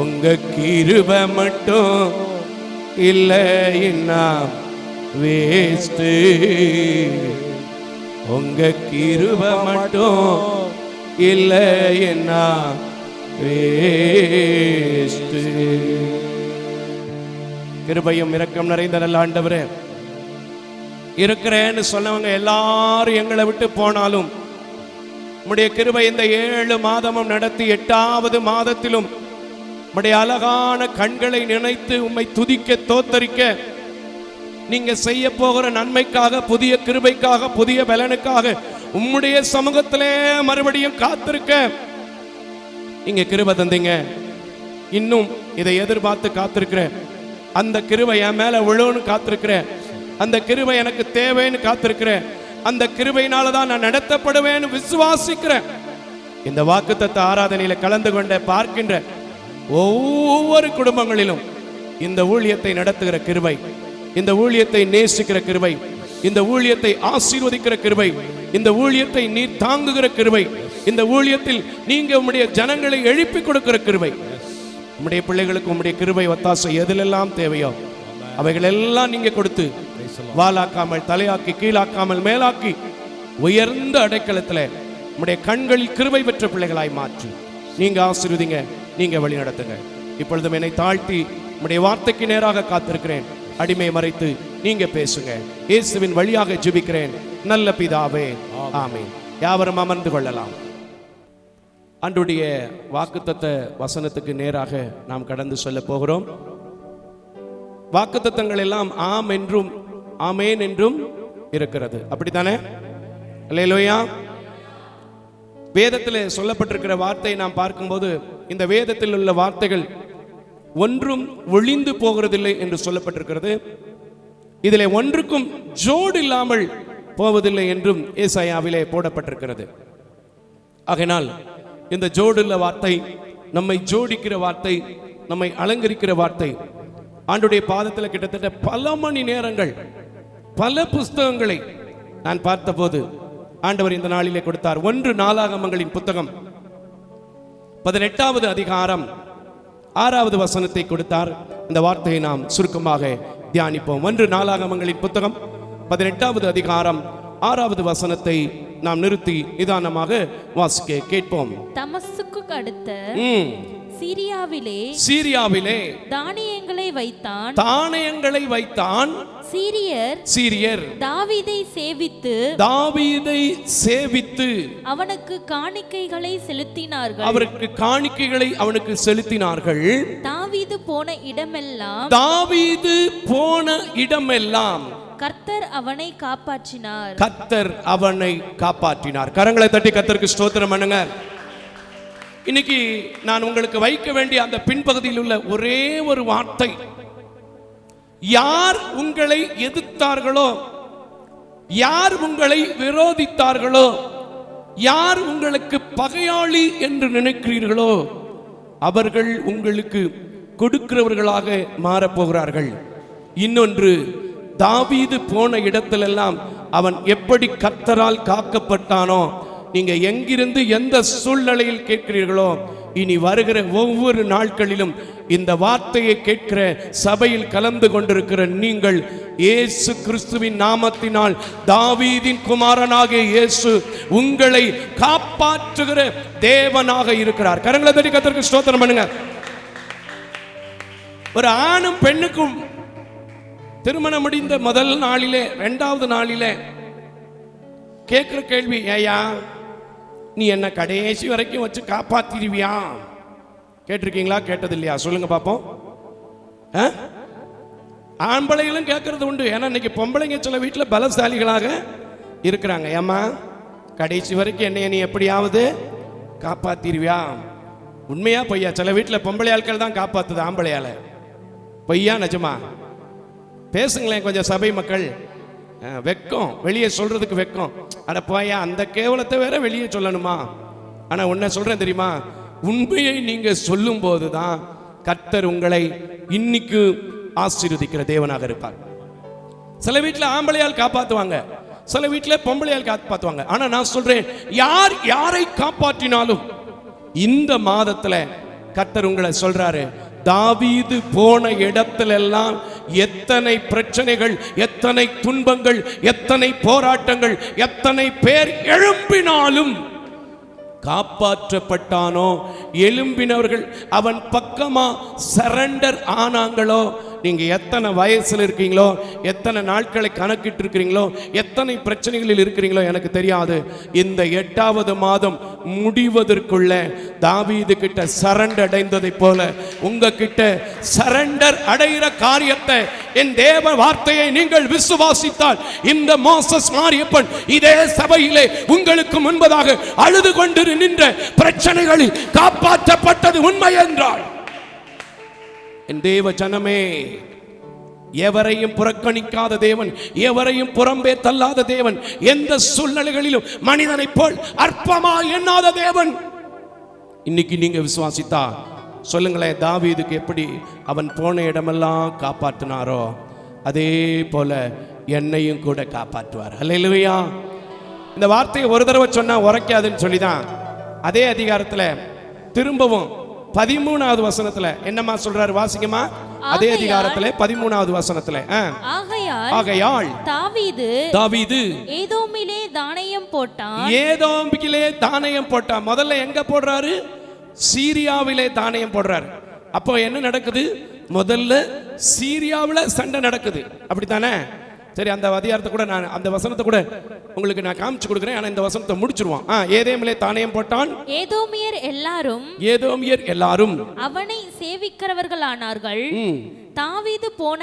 உங்க கிருபை மட்டும் இல்லைன்னா வேஸ்ட். உங்க கிருபை மட்டும் இல்லைன்னா வேஸ்ட். கிருபையும் இரக்கம் நிறைந்த நல்ல ஆண்டவரே, இருக்கிறேன்னு சொன்னவங்க எல்லாரும் எங்களை விட்டு போனாலும் உம்முடைய கிருபை இந்த 7 மாதமும் நடத்தி 8வது மாதத்திலும் உம்முடைய அழகான கண்களை நினைத்து உம்மை துதிக்க தோத்தரிக்க, நீங்க செய்ய போகிற நன்மைக்காக, புதிய கிருபைக்காக, புதிய பலனுக்காக உம்முடைய சமூகத்திலே மறுபடியும் காத்திருக்க நீங்க கிருபை தந்தீங்க. இன்னும் இதை எதிர்பார்த்து காத்திருக்கிறேன். அந்த கிருபை என் மேல விழுன்னு காத்திருக்கிறேன். அந்த கிருபை எனக்கு தேவைன்னு காத்திருக்கிறேன். அந்த கிருபையினால தான் நான் நடத்தப்படுவேன்னு விசுவாசிக்கிறேன். இந்த வாக்குத்தத்த ஆராதனையில கலந்து கொண்ட பார்க்கின்ற ஒவ்வொரு குடும்பங்களிலும் இந்த ஊழியத்தை நடத்துகிற கிருபை, இந்த ஊழியத்தை நேசிக்கிற கிருபை, இந்த ஊழியத்தை ஆசீர்வதிக்கிற கிருபை, இந்த ஊழியத்தை நீர் தாங்குகிற கிருபை, இந்த ஊழியத்தில் நீங்க உம்முடைய ஜனங்களை எழுப்பி கொடுக்கிற கிருபை, உம்முடைய பிள்ளைகளுக்கு உம்முடைய கிருபை ஒத்தாசை எதிலெல்லாம் தேவையோ அவைகள் எல்லாம் நீங்க கொடுத்து வாலாக்காமல், தலையாக்கி, கீழாக்காமல், மேலாக்கி உயர்ந்த அடைக்கலத்தில் உம்முடைய கண்களில் கிருபை பெற்ற பிள்ளைகளாய் மாற்றி நீங்க ஆசீர்வதிங்க, நீங்க வழி நடத்துங்க. இப்பொழுதும் என்னை தாழ்த்தி உம்முடைய வார்த்தைக்கு நேராக காத்திருக்கிறேன். அடிமை மறைத்து நீங்க பேசுங்க. இயேசுவின் வழியாக ஜெபிக்கிறேன் நல்ல பிதாவே, ஆமென். யாவரும் அமர்ந்து கொள்ளலாம். ஆண்டவருடைய வாக்குத்தத்த வசனத்துக்கு நேராக நாம் கடந்து சொல்ல போகிறோம். வாக்குத்தத்தங்கள் எல்லாம் ஆம் என்றும் ஆமேன் என்றும் இருக்கிறது, அப்படித்தானே? அல்லேலூயா. வேதத்தில் சொல்லப்பட்டிருக்கிற வார்த்தை நாம் பார்க்கும்போது இந்த வேதத்தில் உள்ள வார்த்தைகள் ஒன்றும் ஒளிந்து போகிறதில்லை என்று சொல்லப்பட்டிருக்கிறது. இதிலே ஒன்றுக்கும் ஜோடு இல்லாமல் போவதில்லை என்றும் ஏசாயாவிலே போடப்பட்டிருக்கிறது. ஆகையினால் இந்த ஜோடுள்ள வார்த்தை, நம்மை ஜோடிக்கிற வார்த்தை, நம்மை அலங்கரிக்கிற வார்த்தை, ஆண்டுடைய பாதத்தில் கிட்டத்தட்ட பல மணி நேரங்கள், பல புஸ்தகங்களை நான் பார்த்தபோது ஆண்டவர் இந்த நாளிலே கொடுத்தார். 1 நாளாகமங்களின் புத்தகம் 18வது அதிகாரம் 6வது வசனத்தை கொடுத்தார். இந்த வார்த்தையை நாம் சுருக்கமாக தியானிப்போம். 1 நாளாகமங்களின் புத்தகம் 18வது அதிகாரம் 6வது வசனத்தை நாம் நிறுத்தி நிதானமாக வாசிக்க கேட்போம். தமஸ்குக்கு அடுத்த சீரியாவிலே தானியங்களை வைத்தான். சீரியர் தாவீதை சேவித்து அவனுக்கு காணிக்கைகளை செலுத்தினார்கள். தாவீது போன இடமெல்லாம் கர்த்தர் அவனை காப்பாற்றினார். கரங்களை தட்டி கர்த்தருக்கு ஸ்தோத்திரம் பண்ணுங்க. இன்னைக்கு நான் உங்களுக்கு வைக்க வேண்டிய அந்த பின்பகுதியில் உள்ள ஒரே ஒரு வார்த்தை, யார் உங்களை எதிர்த்தார்களோ, யார் உங்களை விரோதித்தார்களோ, யார் உங்களுக்கு பகையாளி என்று நினைக்கிறீர்களோ அவர்கள் உங்களுக்கு கொடுக்கிறவர்களாக மாறப்போகிறார்கள். இன்னொன்று, தாவீது போன இடத்திலெல்லாம் அவன் எப்படி கர்த்தரால் காக்கப்பட்டானோ, நீங்க எங்கிருந்து எந்த சூழ்நிலையில் கேட்கிறீர்களோ, இனி வருகிற ஒவ்வொரு நாட்களிலும் இந்த வார்த்தையை கேட்கிற சபையில் கலந்து கொண்டிருக்கிற நீங்கள் இயேசு கிறிஸ்துவின் நாமத்தினால் தாவீதின் குமாரனாகிய இயேசு உங்களை காப்பாற்றுகிற தேவனாக இருக்கிறார். கரங்களை தட்டி கர்த்தருக்கு ஸ்தோத்திரம் பண்ணுங்க. ஒரு ஆணும் பெண்ணுக்கும் திருமணம் முடிந்த முதல் நாளிலே, இரண்டாவது நாளிலே கேட்கிற கேள்வி, ஏயா நீ என்ன கடைசி வரைக்கும் வச்சு காப்பாத்திடுவியா? கேட்டிருக்கீங்களா? கேட்டது இல்லையா? சொல்லுங்க பாப்போம். ஆம்பளைகளும் கேட்கறது உண்டு. ஏன்னா இன்னைக்கு பொம்பளைங்க சில வீட்டில் பலசாலிகளாக இருக்கிறாங்க. ஏமா கடைசி வரைக்கும் என்னைய நீ எப்படியாவது காப்பாத்திடுவியா? உண்மையா பொய்யா? சில வீட்டில் பொம்பளை ஆட்கள் தான் காப்பாத்துது ஆம்பளையால. பொய்யா நிஜமா? பேசுங்களேன் கொஞ்சம் சபை மக்கள். வெக்கம், வெளியே சொல்றதுக்கு வெக்கம். அட போயா, அந்த கேவலத்தை வேற வெளியே சொல்லணுமா? ஆனா உன்ன சொல்றேன் தெரியுமா, உண்மையை நீங்க சொல்லும் போதுதான் கர்த்தர் உங்களை இன்னைக்கு ஆசீர்வதிக்கிற தேவனாக இருப்பார். சில வீட்டில் ஆம்பளையால் காப்பாத்துவாங்க, சில வீட்டில் பொம்பளையால் காப்பாத்துவாங்க. ஆனா நான் சொல்றேன், யார் யாரை காப்பாற்றினாலும் இந்த மாதத்துல கர்த்தர் உங்களை சொல்றாரு, தாவீது போன இடத்திலெல்லாம் எத்தனை பிரச்சனைகள், எத்தனை துன்பங்கள், எத்தனை போராட்டங்கள், எத்தனை பேர் எழும்பினாலும் காப்பாற்றப்பட்டானோ, எழும்பினவர்கள் அவன் பக்கமா சரண்டர் ஆனாங்களோ. நீங்க எத்தனை வயசுல இருக்கீங்களோ, எத்தனை நாட்களை கணக்கிட்டு இருக்கிறீங்களோ, எத்தனை பிரச்சனைகளில் இருக்கிறீங்களோ எனக்கு தெரியாது. இந்த 8வது மாதம் முடிவதற்குள்ள தாவீது கிட்ட சரண்டர் அடைந்ததை போல உங்க கிட்ட சரண்டர் அடைகிற காரியத்தை, என் தேவ வார்த்தையை நீங்கள் விசுவாசித்தால், இந்த மோசஸ் மாரியப்பன் இதே சபையிலே உங்களுக்கு முன்பதாக அழுது கொண்டு நின்ற பிரச்சனைகளில் காப்பாற்றப்பட்டது உண்மை என்றால், என் தேவ ஜனமே, எவரையும் புறக்கணிக்காத தேவன், எவரையும் புறம்பே தள்ளாத தேவன், எந்த சூழ்நிலைகளிலும் மனிதனை போல் அற்பமா எண்ணாத தேவன், இன்னைக்கு நீங்க விசுவாசித்தா சொல்லுங்களேன், தாவீதுக்கு எப்படி அவன் போன இடமெல்லாம் காப்பாற்றினாரோ அதே போல என்னையும் கூட காப்பாற்றுவார். அல்லேலூயா. இந்த வார்த்தையை ஒரு தடவை சொன்னா உரைக்காதுன்னு சொல்லிதான் அதே அதிகாரத்துல திரும்பவும் 13வது வசனத்துல என்னமா சொல்றாரு? வாசிக்கமா. அதே அதிகாரத்துல 13வது வசனத்துல, ஆகையால் தாவீது ஏதோமிலே தானியம் போட்டான். ஏதோமிலே தானியம் போட்டான். முதல்ல எங்க போடுறாரு? சீரியாவிலே தானியம் போடுறாரு. அப்போ என்ன நடக்குது? முதல்ல சீரியாவில் சண்டை நடக்குது, அப்படித்தானே? சரி, அந்த அதிகாரத்தை கூட நான், அந்த வசனத்தை கூட உங்களுக்கு நான் காமிச்சு கொடுக்கிறேன். ஆனா இந்த வசனத்தை முடிச்சிருவான். ஏதோமிலே தானியம் போட்டான். ஏதோமியர் எல்லாரும் அவனை சேவிக்கிறவர்களானார்கள். தாவீது போன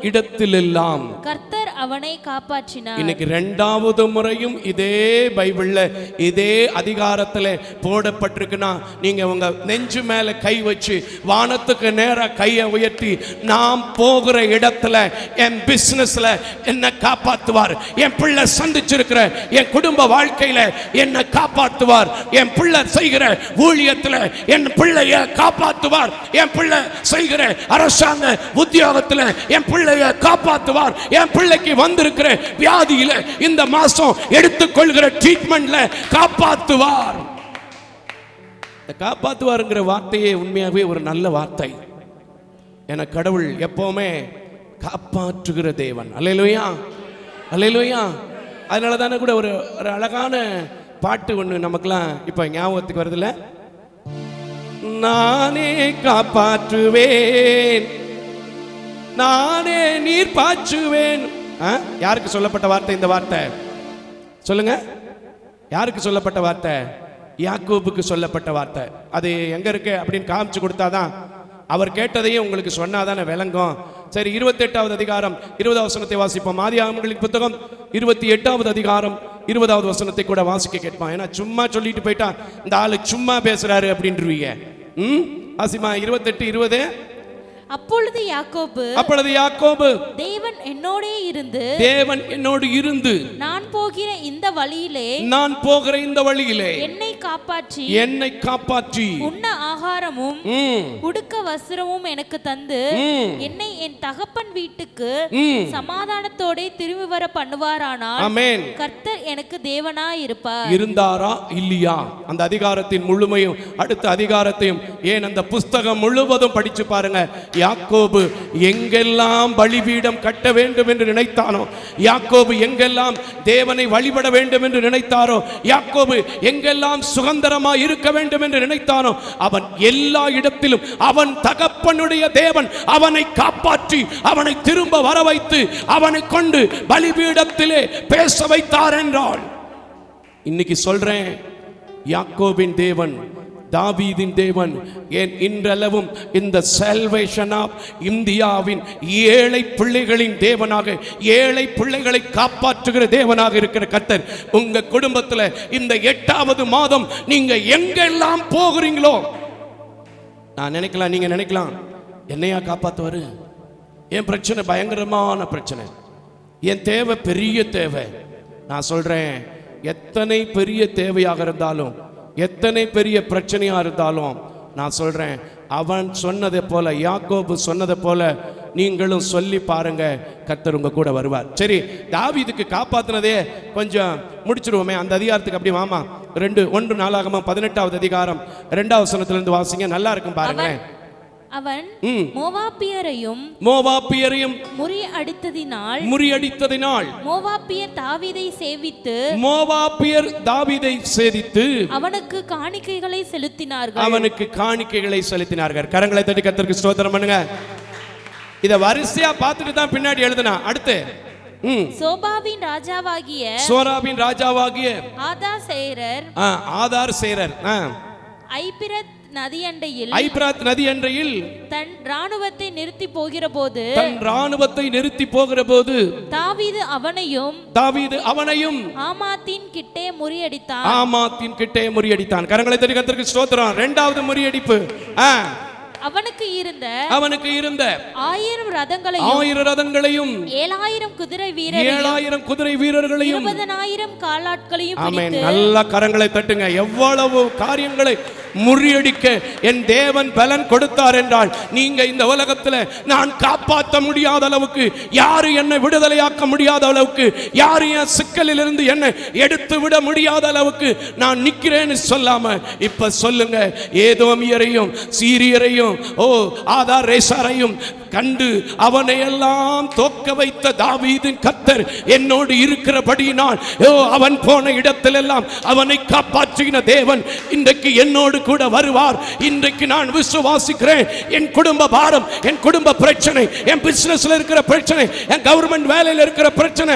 இடத்திலெல்லாம் கர்த்தர் அவனை காப்பாற்றினார். இன்னைக்கு 2வது முறையும் இதே பைபிள்ல இதே அதிகாரத்துல போடப்பட்டிருக்குன்னா, நீங்க உங்க நெஞ்சு மேல கை வச்சு வானத்துக்கு நேரா கையை உயர்த்தி, நாம் போகிற இடத்துல, என் பிசினஸ்ல என்ன காப்பாத்துவார், என் பிள்ளை சந்திச்சிருக்கிற என் குடும்ப வாழ்க்கையில என்ன காப்பாத்துவார், என் பிள்ளை செய்கிற ஊழியத்துல என் பிள்ளைய காப்பாத்துவார், என் பிள்ளை செய்கிற அரசாங்க உத்தியோகத்துல என் பிள்ளைய காப்பாத்துவார், என் பிள்ளைக்கு வந்திருக்கிற வியாதியில இந்த மாசம் எடுத்துக்கொள்கிற ட்ரீட்மெண்ட்ல காப்பாத்துவார். காப்பாத்துவாருங்கிற வார்த்தையே உண்மையாகவே ஒரு நல்ல வார்த்தை. என கடவுள் எப்பவுமே காப்பாற்றுகிற தேவன். அல்லேலூயா, அல்லேலூயா. அதனால தானே கூட ஒரு அழகான பாட்டு ஒன்று நமக்குலாம் இப்ப ஞாபகத்துக்கு வருதுல்ல, நானே காப்பாற்றுவேன், நானே நீர் பாய்ச்சுவேன். யாருக்கு சொல்லப்பட்ட வார்த்தை இந்த வார்த்தை? சொல்லுங்க, யாருக்கு சொல்லப்பட்ட வார்த்தை? யாக்கோபுக்கு சொல்லப்பட்ட வார்த்தை. அது எங்க இருக்கு அப்படின்னு காமிச்சு கொடுத்தாதான், அவர் கேட்டதையும் உங்களுக்கு சொன்னாதானே விளங்கும். சரி, 28வது அதிகாரம் 20வது வசனத்தை வாசிப்போம். ஆதியாகமங்களின் புத்தகம் 28வது அதிகாரம் 20வது வசனத்தை கூட வாசிக்க கேட்பான். ஏன்னா சும்மா சொல்லிட்டு போயிட்டா இந்த ஆளு சும்மா பேசுறாரு அப்படின்றீங்க. ஆசிமா 28:20. அப்பொழுது யாக்கோபு தேவன் என்னோடே இருந்து நான் போகிற இந்த வழியிலே என்னை காப்பாற்றி உண்ண ஆகாரமும் உடுக்க வஸ்திரமும் எனக்கு தந்து என்னை என் தகப்பன் வீட்டுக்கு சமாதானத்தோட திரும்பி வர பண்ணுவாரானால் கர்த்தர் எனக்கு தேவனாய் இருப்பார். இருந்தாரா இல்லையா? அந்த அதிகாரத்தின் முழுமையும் அடுத்த அதிகாரத்தையும் ஏன் அந்த புஸ்தகம் முழுவதும் படிச்சு பாருங்க. யாக்கோபு எங்கெல்லாம் பலிபீடம் கட்ட வேண்டும் என்று நினைத்தானோ, யாக்கோபு எங்கெல்லாம் தேவனை வழிபட வேண்டும் என்று நினைத்தாரோ, யாக்கோபு எங்கெல்லாம் சுதந்திரமாய் இருக்க வேண்டும் என்று நினைத்தானோ, அவன் எல்லா இடத்திலும் அவன் தகப்பனுடைய தேவன் அவனை காப்பாற்றி அவனை திரும்ப வர வைத்து அவனை கொண்டு பலிபீடத்திலே பேச வைத்தார் என்றால், இன்னைக்கு சொல்றேன், யாக்கோபின் தேவன், தாவீதின் தேவன், ஏன் இன்றளவும் இந்த சால்வேஷன் ஆஃப் இந்தியாவின் ஏழை பிள்ளைகளின் தேவனாக, ஏழை பிள்ளைகளை காப்பாற்றுகிற தேவனாக இருக்கிற கர்த்தர் உங்க குடும்பத்தில் இந்த 8வது மாதம் நீங்க எங்கெல்லாம் போகிறீங்களோ, நான் நினைக்கலாம், நீங்க நினைக்கலாம், என்னையா காப்பாத்துவாரு? என் பிரச்சனை பயங்கரமான பிரச்சனை, என் தேவை பெரிய தேவை. நான் சொல்றேன், எத்தனை பெரிய தேவையாக இருந்தாலும், எத்தனை பெரிய பிரச்சனையா இருந்தாலும், நான் சொல்றேன், அவன் சொன்னதை போல, யாக்கோபு சொன்னதை போல நீங்களும் சொல்லி பாருங்க, கர்த்தர் உங்க கூட வருவார். சரி, தாவீதுக்கு காப்பாத்தினதே கொஞ்சம் முடிச்சிருவோமே. அந்த அதிகாரத்துக்கு அப்படி வாமா, 1 நாளாகமம் 18வது அதிகாரம் 2வது வசனத்திலிருந்து வாசிங்க, நல்லா இருக்கும் பாருங்க. அவன் மோவாபியரையும் முறியடித்ததினால் மோவாபியர் தாவீதை சேவித்து அவனுக்கு காணிக்கைகளை செலுத்தினார்கள். கரங்களை தட்டி கர்த்தருக்கு ஸ்தோத்திரம் பண்ணுங்க. இத வரிசையா பார்த்துட்டு தான் பின்னாடி எழுதுனா. அடுத்து சோபாவின் ராஜாவாகிய ஆதார் சேரர் ஐபிரத் நதியண்டையில் தன் ராணுவத்தை நிறுத்தி போகிற போது தாவீது அவனையும் ஆமாத்தின் கிட்டே முறியடித்தான். கரங்களை தட்டி கர்த்தருக்கு ஸ்தோத்திரம். 2வது முறியடிப்பு. அவனுக்கு இருந்த 1000 ரதங்களையும் 7000 குதிரை வீரர்களையும் 20000 காலாட்களையும் பிடித்து, நல்ல கரங்களை தட்டுங்க. எவ்வளவு காரியங்களை முறியடிக்க என் தேவன் பலன் கொடுத்தார் என்றால், நீங்க இந்த உலகத்தில் நான் காப்பாற்ற முடியாத அளவுக்கு, யாரு என்னை விடுதலையாக்க முடியாத அளவுக்கு, யாரு என் சிக்கலில் இருந்து என்னை எடுத்து விட முடியாத அளவுக்கு நான் நிக்கிறேன்னு சொல்லாம இப்ப சொல்லுங்க, ஏதோமியரையும் சீரியரையும் ஆதார் ரேசாரையும் கண்டு அவனை எல்லாம் தோக்க வைத்த தாவீதின் கர்த்தர் என்னோடு இருக்கிறபடியினால், அவன் போன இடத்திலெல்லாம் அவனை காப்பாற்றின தேவன் இன்றைக்கு என்னோடு கூட வருவார். இன்றைக்கு நான் விசுவாசிக்கிறேன். என் குடும்ப பாரம், என் குடும்ப பிரச்சனை, என் பிசினஸ்ல இருக்கிற பிரச்சனை, என் கவர்மெண்ட் வேலையில் இருக்கிற பிரச்சனை,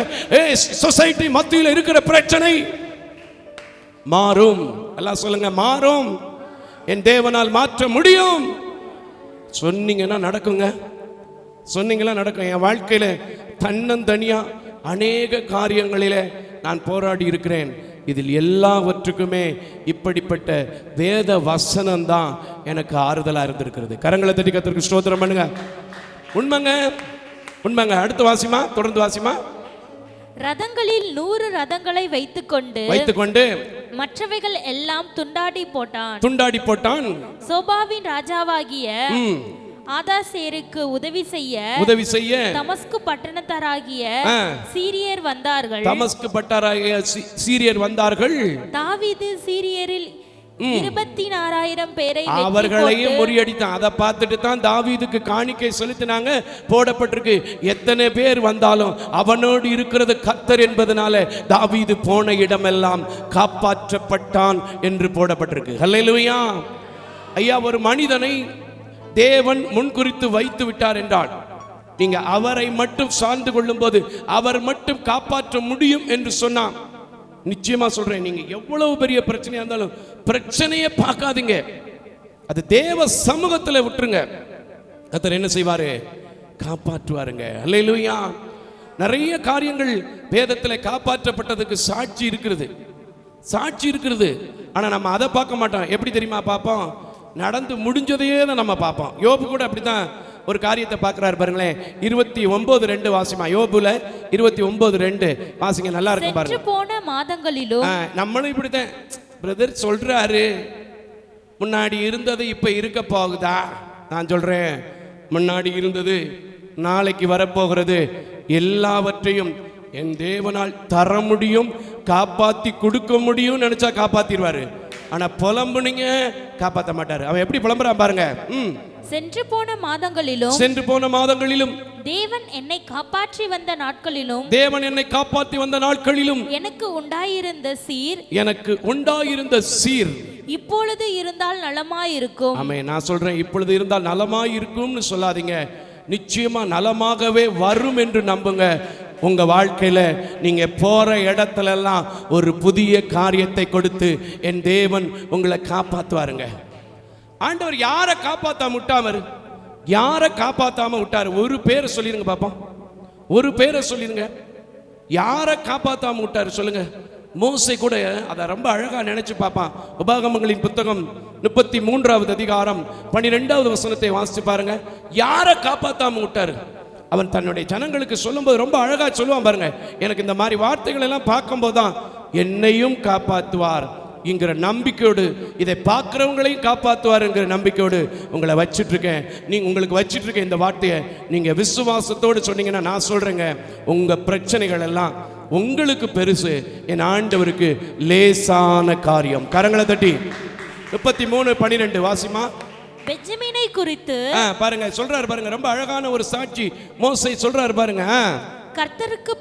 சொசைட்டி மத்தியில் இருக்கிற பிரச்சனை மாறும். எல்லாம் சொல்லுங்க, மாறும். என் தேவனால் மாற்ற முடியும். சொன்னீங்கன்னா நடக்குங்க, சொன்னீங்களா நடக்கும். என் வாழ்க்கையில தன்னந்தனியா அநேக காரியங்களிலே நான் போராடி இருக்கிறேன். இதில் எல்லாவற்றுக்குமே இப்படிப்பட்ட வேத வசனம் தான் எனக்கு ஆறுதலா இருந்திருக்கிறது. கரங்களை தட்டி கர்த்தருக்கு ஸ்தோத்திரம் பண்ணுங்க. உண்மைங்க, உண்மைங்க. அடுத்து வாசிமா, தொடர்ந்து வாசிமா. ரதங்களில் 100 ரதங்களை வைத்துக்கொண்டு மற்றவைகள் எல்லாம் துண்டாடி போட்டான். சோபாவின் ராஜாவாகிய ஆதாசேருக்கு உதவி செய்ய தமஸ்கு பட்டணத்தாராகிய சீரியர் வந்தார்கள். தாவீது சீரியரில் 24000 பேரை அவர்களையும் முறியடித்தான். அதை பார்த்துட்டு தான் தாவீதுக்கு காணிக்கை செலுத்தினாங்க. போடப்பட்டிருக்கு, எத்தனை பேர் வந்தாலும் அவனோடு இருக்கிறது கர்த்தர் என்பதனால தாவீது போன இடமெல்லாம் காப்பாற்றப்பட்டான் என்று போடப்பட்டிருக்கு. ஹல்லேலூயா. ஐயா, ஒரு மனிதனை தேவன் முன்குறித்து வைத்து விட்டார் என்றால், நீங்க அவரை மட்டும் சார்ந்து கொள்ளும் போது அவர் மட்டும் காப்பாற்ற முடியும் என்று சொன்னான். நிச்சயமா சொல்றேன், நீங்க எவ்வளவு பெரிய பிரச்சனையா இருந்தாலும் பிரச்சனையை பார்க்காதீங்க, அது தேவ சமூகத்தில் விட்டுருங்க. கர்த்தர் என்ன செய்வாரு? காப்பாற்றுவாருங்க. அல்லேலூயா. நிறைய காரியங்கள் வேதத்தில் காப்பாற்றப்பட்டதுக்கு சாட்சி இருக்கிறது. ஆனா நம்ம அதை பார்க்க மாட்டோம். எப்படி தெரியுமா பார்ப்போம்? நடந்து முடிஞ்சதையே தான் நம்ம பார்ப்போம். யோபு கூட அப்படித்தான் ஒரு காரியத்தை பார்க்கிறார் பாருங்களேன். 29:2 வாசிமா. யோபுல 29:2 வாசிங்க, நல்லா இருக்கு பாருங்க. சென்று போன மாதங்களிலும் நம்மளும் இப்படிதான் பிரதர் சொல்றாரு, முன்னாடி இருந்தது இப்ப இருக்க போகுதா? நான் சொல்றேன், முன்னாடி இருந்தது நாளைக்கு வரப்போகிறது. எல்லாவற்றையும் என் தேவனால் தர முடியும், காப்பாத்தி கொடுக்க முடியும். நினைச்சா காப்பாத்திடுவாரு. ஆனா புலம்புனீங்க காப்பாத்த மாட்டாரு. அவன் எப்படி புலம்புறான் பாருங்க. சென்று போன மாதங்களிலும் தேவன் என்னை காப்பாற்றி வந்த நாட்களிலும் எனக்கு உண்டாயிருந்த சீர் இப்பொழுது இருந்தால் நலமாயிருக்கும். ஆமே, நான் சொல்றேன், இப்பொழுது இருந்தால் நலமாயிருக்கும்னு சொல்லாதீங்க. நிச்சயமா நலமாகவே வரும் என்று நம்புங்க. உங்க வாழ்க்கையில நீங்க போற இடத்துல எல்லாம் ஒரு புதிய காரியத்தை கொடுத்து என் தேவன் உங்களை காப்பாத்துவாருங்க. ஆண்டவர் யாரை காப்பாத்தாம விட்டாமரு? யாரை காப்பாத்தாம விட்டாரு? ஒரு பேரை சொல்லிருங்க பாப்போம். ஒரு பேரை சொல்லிருங்க. யாரை காப்பாத்தாம விட்டாரு சொல்லுங்க. மோசே கூட அதை ரொம்ப அழகா நினைச்சு பார்ப்பான். உபாகமங்களின் புத்தகம் 33வது அதிகாரம் 12வது வசனத்தை வாசிச்சு பாருங்க. யாரை காப்பாத்தாம விட்டாரு? அவன் தன்னுடைய ஜனங்களுக்கு சொல்லும்போது ரொம்ப அழகா சொல்லுவான் பாருங்க. எனக்கு இந்த மாதிரி வார்த்தைகள் எல்லாம் பார்க்கும்போது தான் என்னையும் காப்பாற்றுவார் என்கிற நம்பிக்கையோடு, இதை பார்க்குறவங்களையும் காப்பாற்றுவாருங்கிற நம்பிக்கையோடு உங்களை வச்சிட்டு இருக்கேன். உங்களுக்கு வச்சிட்டு இருக்கேன் இந்த வார்த்தையை நீங்க விசுவாசத்தோடு சொன்னீங்கன்னா, நான் சொல்றேங்க, உங்க பிரச்சனைகள் எல்லாம் உங்களுக்கு பெருசு, என் ஆண்டவருக்கு லேசான காரியம். கரங்களை தட்டி 33:12 வாசிமா. பெஞ்சமினை குறித்து பாருங்க, சொல்றாரு பாருங்க, ரொம்ப அழகான ஒரு சாட்சி மோசே சொல்றாரு பாருங்க. கர்த்தருக்கு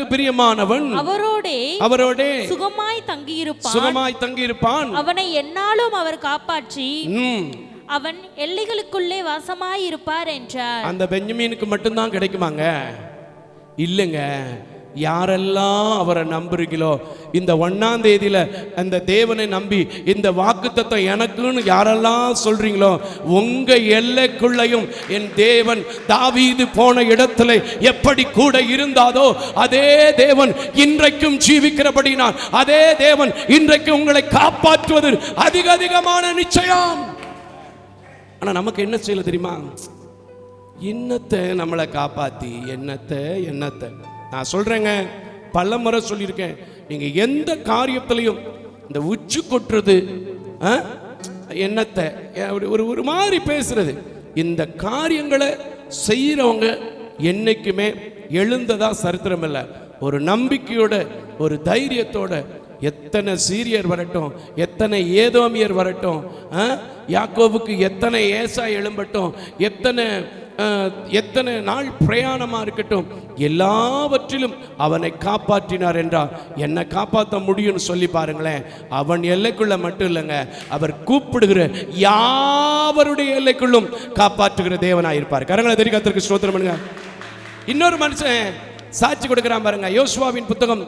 பிரியமானவன் அவரோடே சுகமாய் தங்கியிருப்பான். அவனை என்னாலும் அவர் காப்பாற்றி அவன் எல்லைகளுக்குள்ளே வாசமாய் இருப்பார் என்றார். அந்த பெஞ்சமினுக்கு மட்டும்தான் கிடைக்குமாங்க? இல்லைங்க. யாரெல்லாம் அவரை நம்புறீங்களோ, இந்த 1ஆம் தேதியில அந்த தேவனை நம்பி இந்த வாக்குத்தத்தம் எனக்குன்னு யாரெல்லாம் சொல்றீங்களோ, உங்க எல்லைக்குள்ளையும் என் தேவன் தாவீது போன இடத்துல எப்படி கூட இருந்தாதோ அதே தேவன் இன்றைக்கும் ஜீவிக்கிறபடினால் அதே தேவன் இன்றைக்கு உங்களை காப்பாற்றுவது அதிகமான நிச்சயம். ஆனா நமக்கு என்ன செய்யல தெரியுமா? என்னத்தை நம்மளை காப்பாத்தி என்னத்தை நான் சொல்றேங்க, பல முறை சொல்லியிருக்கேன். நீங்க எந்த காரியத்திலையும் இந்த உச்சி கொட்டுறது, என்னத்தை ஒரு மாதிரி பேசுறது, இந்த காரியங்களை செய்யறவங்க என்னைக்குமே எழுந்ததா சரித்திரம் இல்லை. ஒரு நம்பிக்கையோட ஒரு தைரியத்தோட, எத்தனை சீரியர் வரட்டும், எத்தனை ஏதோமியர் வரட்டும், யாக்கோபுக்கு எத்தனை ஏசா எழும்பட்டும், எத்தனை நாள் பிரயாணமா இருக்கட்டும், எல்லாவற்றிலும் அவனை காப்பாற்றினார் என்றால் என்னை காப்பாற்ற முடியும்னு சொல்லி பாருங்களேன். அவன் எல்லைக்குள்ள மட்டும் இல்லைங்க, அவர் கூப்பிடுகிற யாவருடைய எல்லைக்குள்ளும் காப்பாற்றுகிற தேவனாயிருப்பார். கரங்களை தெரி கர்த்தருக்கு ஸ்தோத்திரம் பண்ணுங்க. இன்னொரு மனுஷன் சாட்சி கொடுக்கிறான் பாருங்க. யோசுவாவின் புத்தகம்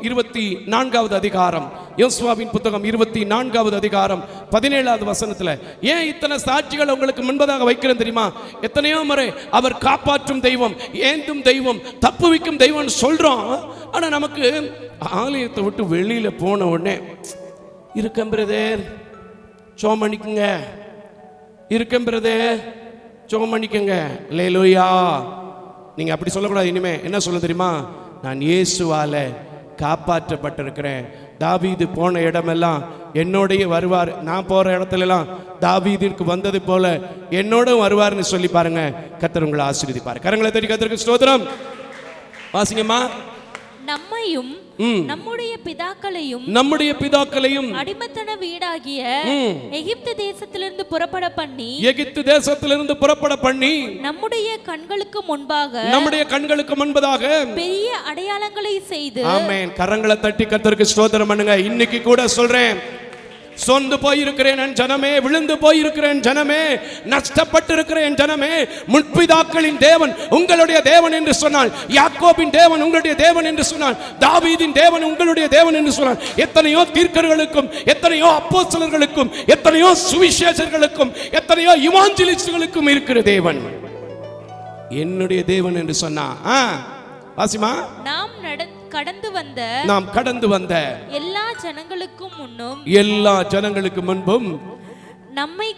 24வது அதிகாரம், யோசுவாவின் புத்தகம் 24வது அதிகாரம் 17வது வசனத்துல, ஏன் இத்தனை சாட்சிகள் உங்களுக்கு முன்பதாக வைக்கிறேன் தெரியுமா? எத்தனையோ முறை அவர் காப்பாற்றும் தெய்வம், ஏந்தும் தெய்வம், தப்புவிக்கும் தெய்வம் சொல்றோம். ஆனா நமக்கு ஆலயத்தை விட்டு வெளியில போன உடனே இருக்கேன் பிரதர் சோமணிக்குங்க, இருக்கேன் பிரதர் சோமணிக்குங்க, லேலூயா. நீங்க அப்படி சொல்லக்கூடாது. இனிமே என்ன சொல்ல தெரியுமா? நான் இயேசுவால காப்பாற்றப்பட்டிருக்கிறேன். தாவீது போன இடமெல்லாம் என்னோடய வருவார். நான் போற இடத்துல எல்லாம் தாவீதிற்கு வந்தது போல என்னோட வருவார்னு சொல்லி பாருங்க. கர்த்தர் உங்களை ஆசீர்வதிப்பார். கரங்களை தட்டி கர்த்தருக்கு ஸ்தோத்திரம். வாசிங்கம்மா. நம்மையும் நம்முடைய பிதாக்களையும் அடிமைத்தன வீடாகிய எகிப்து தேசத்திலிருந்து புறப்பட பண்ணி நம்முடைய கண்களுக்கு முன்பாக பெரிய அடையாளங்களை செய்து. ஆமென். கரங்களை தட்டி கர்த்தருக்கு ஸ்தோத்திரம் பண்ணுங்க. இன்னைக்கு கூட சொல்றேன், சொந்து போயிருக்கிறேன் என் ஜனமே, விழுந்து போயிருக்கிறேன் ஜனமே, நஷ்டப்பட்டு இருக்கிறேன் ஜனமே, முற்பிதாக்களின் தேவன் உங்களுடைய தேவன் என்று சொன்னால், யாக்கோபின் தேவன் உங்களுடைய தேவன் என்று சொன்னால், தாவீதின் தேவன் உங்களுடைய தேவன் என்று சொன்னால், எத்தனையோ தீர்க்கர்களுக்கும், எத்தனையோ அப்போஸ்தலர்களுக்கும், எத்தனையோ சுவிசேஷர்களுக்கும், எத்தனையோ இவாஞ்சலிஸ்டுகளுக்கும் இருக்கிற தேவன் என்னுடைய தேவன் என்று சொன்னா, வாசிமா, நாம் கடந்து வந்த எல்லா ஜனங்களுக்கு முன்பும் நம்மை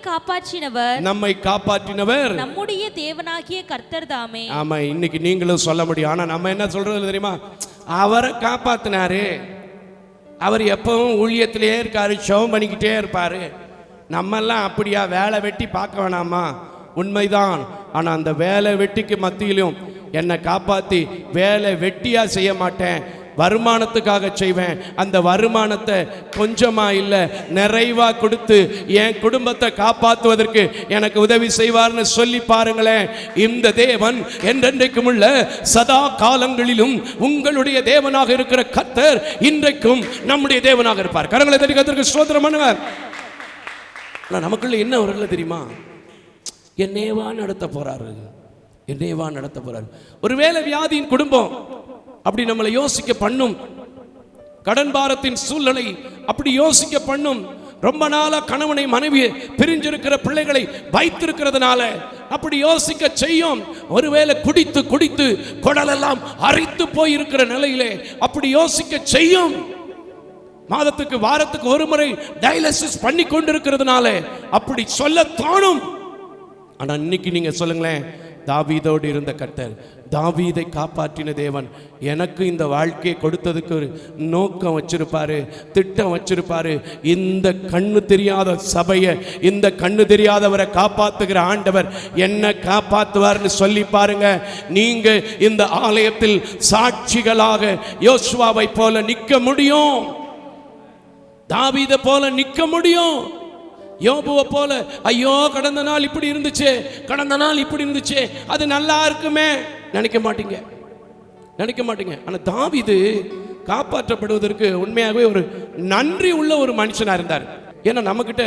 காப்பாற்றினவர் நம்முடைய தேவனாகிய கர்த்தர் தாமே. ஆமா, இன்னைக்கு நீங்களும் சொல்ல முடியும். ஆனா நம்ம என்ன சொல்றது தெரியுமா? அவரை காப்பாத்தினாரு, அவர் எப்பவும் ஊழியத்திலே இருக்காரு, ஷோம் பண்ணிக்கிட்டே இருப்பாரு. நம்ம எல்லாம் அப்படியா? வேலை வெட்டி பார்க்க வேணாமா? உண்மைதான். ஆனா அந்த வேலை வெட்டிக்கு மத்தியிலும் என்னை காப்பாத்தி வேலை வெட்டியா செய்ய மாட்டேன், வருமானத்துக்காக செய்வேன். அந்த வருமானத்தை கொஞ்சமா இல்லை, நிறைவா கொடுத்து என் குடும்பத்தை காப்பாற்றுவதற்கு எனக்கு உதவி செய்வார்னு சொல்லி பாருங்களேன். இந்த தேவன் என்றென்றைக்கும் உள்ள சதா காலங்களிலும் உங்களுடைய தேவனாக இருக்கிற கர்த்தர் இன்றைக்கும் நம்முடைய தேவனாக இருப்பார். கரங்களை தட்டி கர்த்தருக்கு ஸ்தோத்திரம் பண்ணுவார். நமக்குள்ள என்ன வரல தெரியுமா? என்னேவா நடத்த போறாரு, என்னேவா நடத்த போறாரு. ஒருவேளை வியாதியின் குடும்பம் அப்படி நம்மளை யோசிக்க பண்ணும், கடன் பாரத்தின் சூழ்நிலை அப்படி யோசிக்க பண்ணும். ரொம்ப நாளா கணவனை மனைவியை பிரிஞ்சிருக்கிற பிள்ளைகளை வைத்திருக்கிறதுனால அப்படி யோசிக்க செய்யும். ஒருவேளை குடித்து குடித்து குடலெல்லாம் அரித்து போயிருக்கிற நிலையிலே அப்படி யோசிக்க செய்யும். மாதத்துக்கு வாரத்துக்கு ஒரு முறை டயாலிசிஸ் பண்ணி கொண்டிருக்கிறதுனால அப்படி சொல்ல தோணும். ஆனா இன்னைக்கு நீங்க சொல்லுங்களேன், தாவீதோடு இருந்த கர்த்தர், தாவீதை காப்பாற்றின தேவன் எனக்கு இந்த வாழ்க்கையை கொடுத்ததுக்கு ஒரு நோக்கம் வச்சிருப்பாரு, திட்டம் வச்சிருப்பாரு. இந்த கண்ணு தெரியாத சபையை, இந்த கண்ணு தெரியாதவரை காப்பாத்துகிற ஆண்டவர் என்ன காப்பாத்துவார்னு சொல்லி பாருங்க. நீங்க இந்த ஆலயத்தில் சாட்சிகளாக யோசுவாவை போல நிற்க முடியும், தாவீதை போல நிற்க முடியும், யோபுவை போல ஐயோ கடந்த நாள் இப்படி இருந்துச்சு, கடந்த நாள் இப்படி இருந்துச்சு, அது நல்லா இருக்குமே நினைக்க மாட்டீங்க, நினைக்க மாட்டீங்க. ஆனால் தாவீது காப்பாற்றப்படுவதற்கு உண்மையாகவே ஒரு நன்றி உள்ள ஒரு மனுஷனாக இருந்தார். ஏன்னா நம்மக்கிட்ட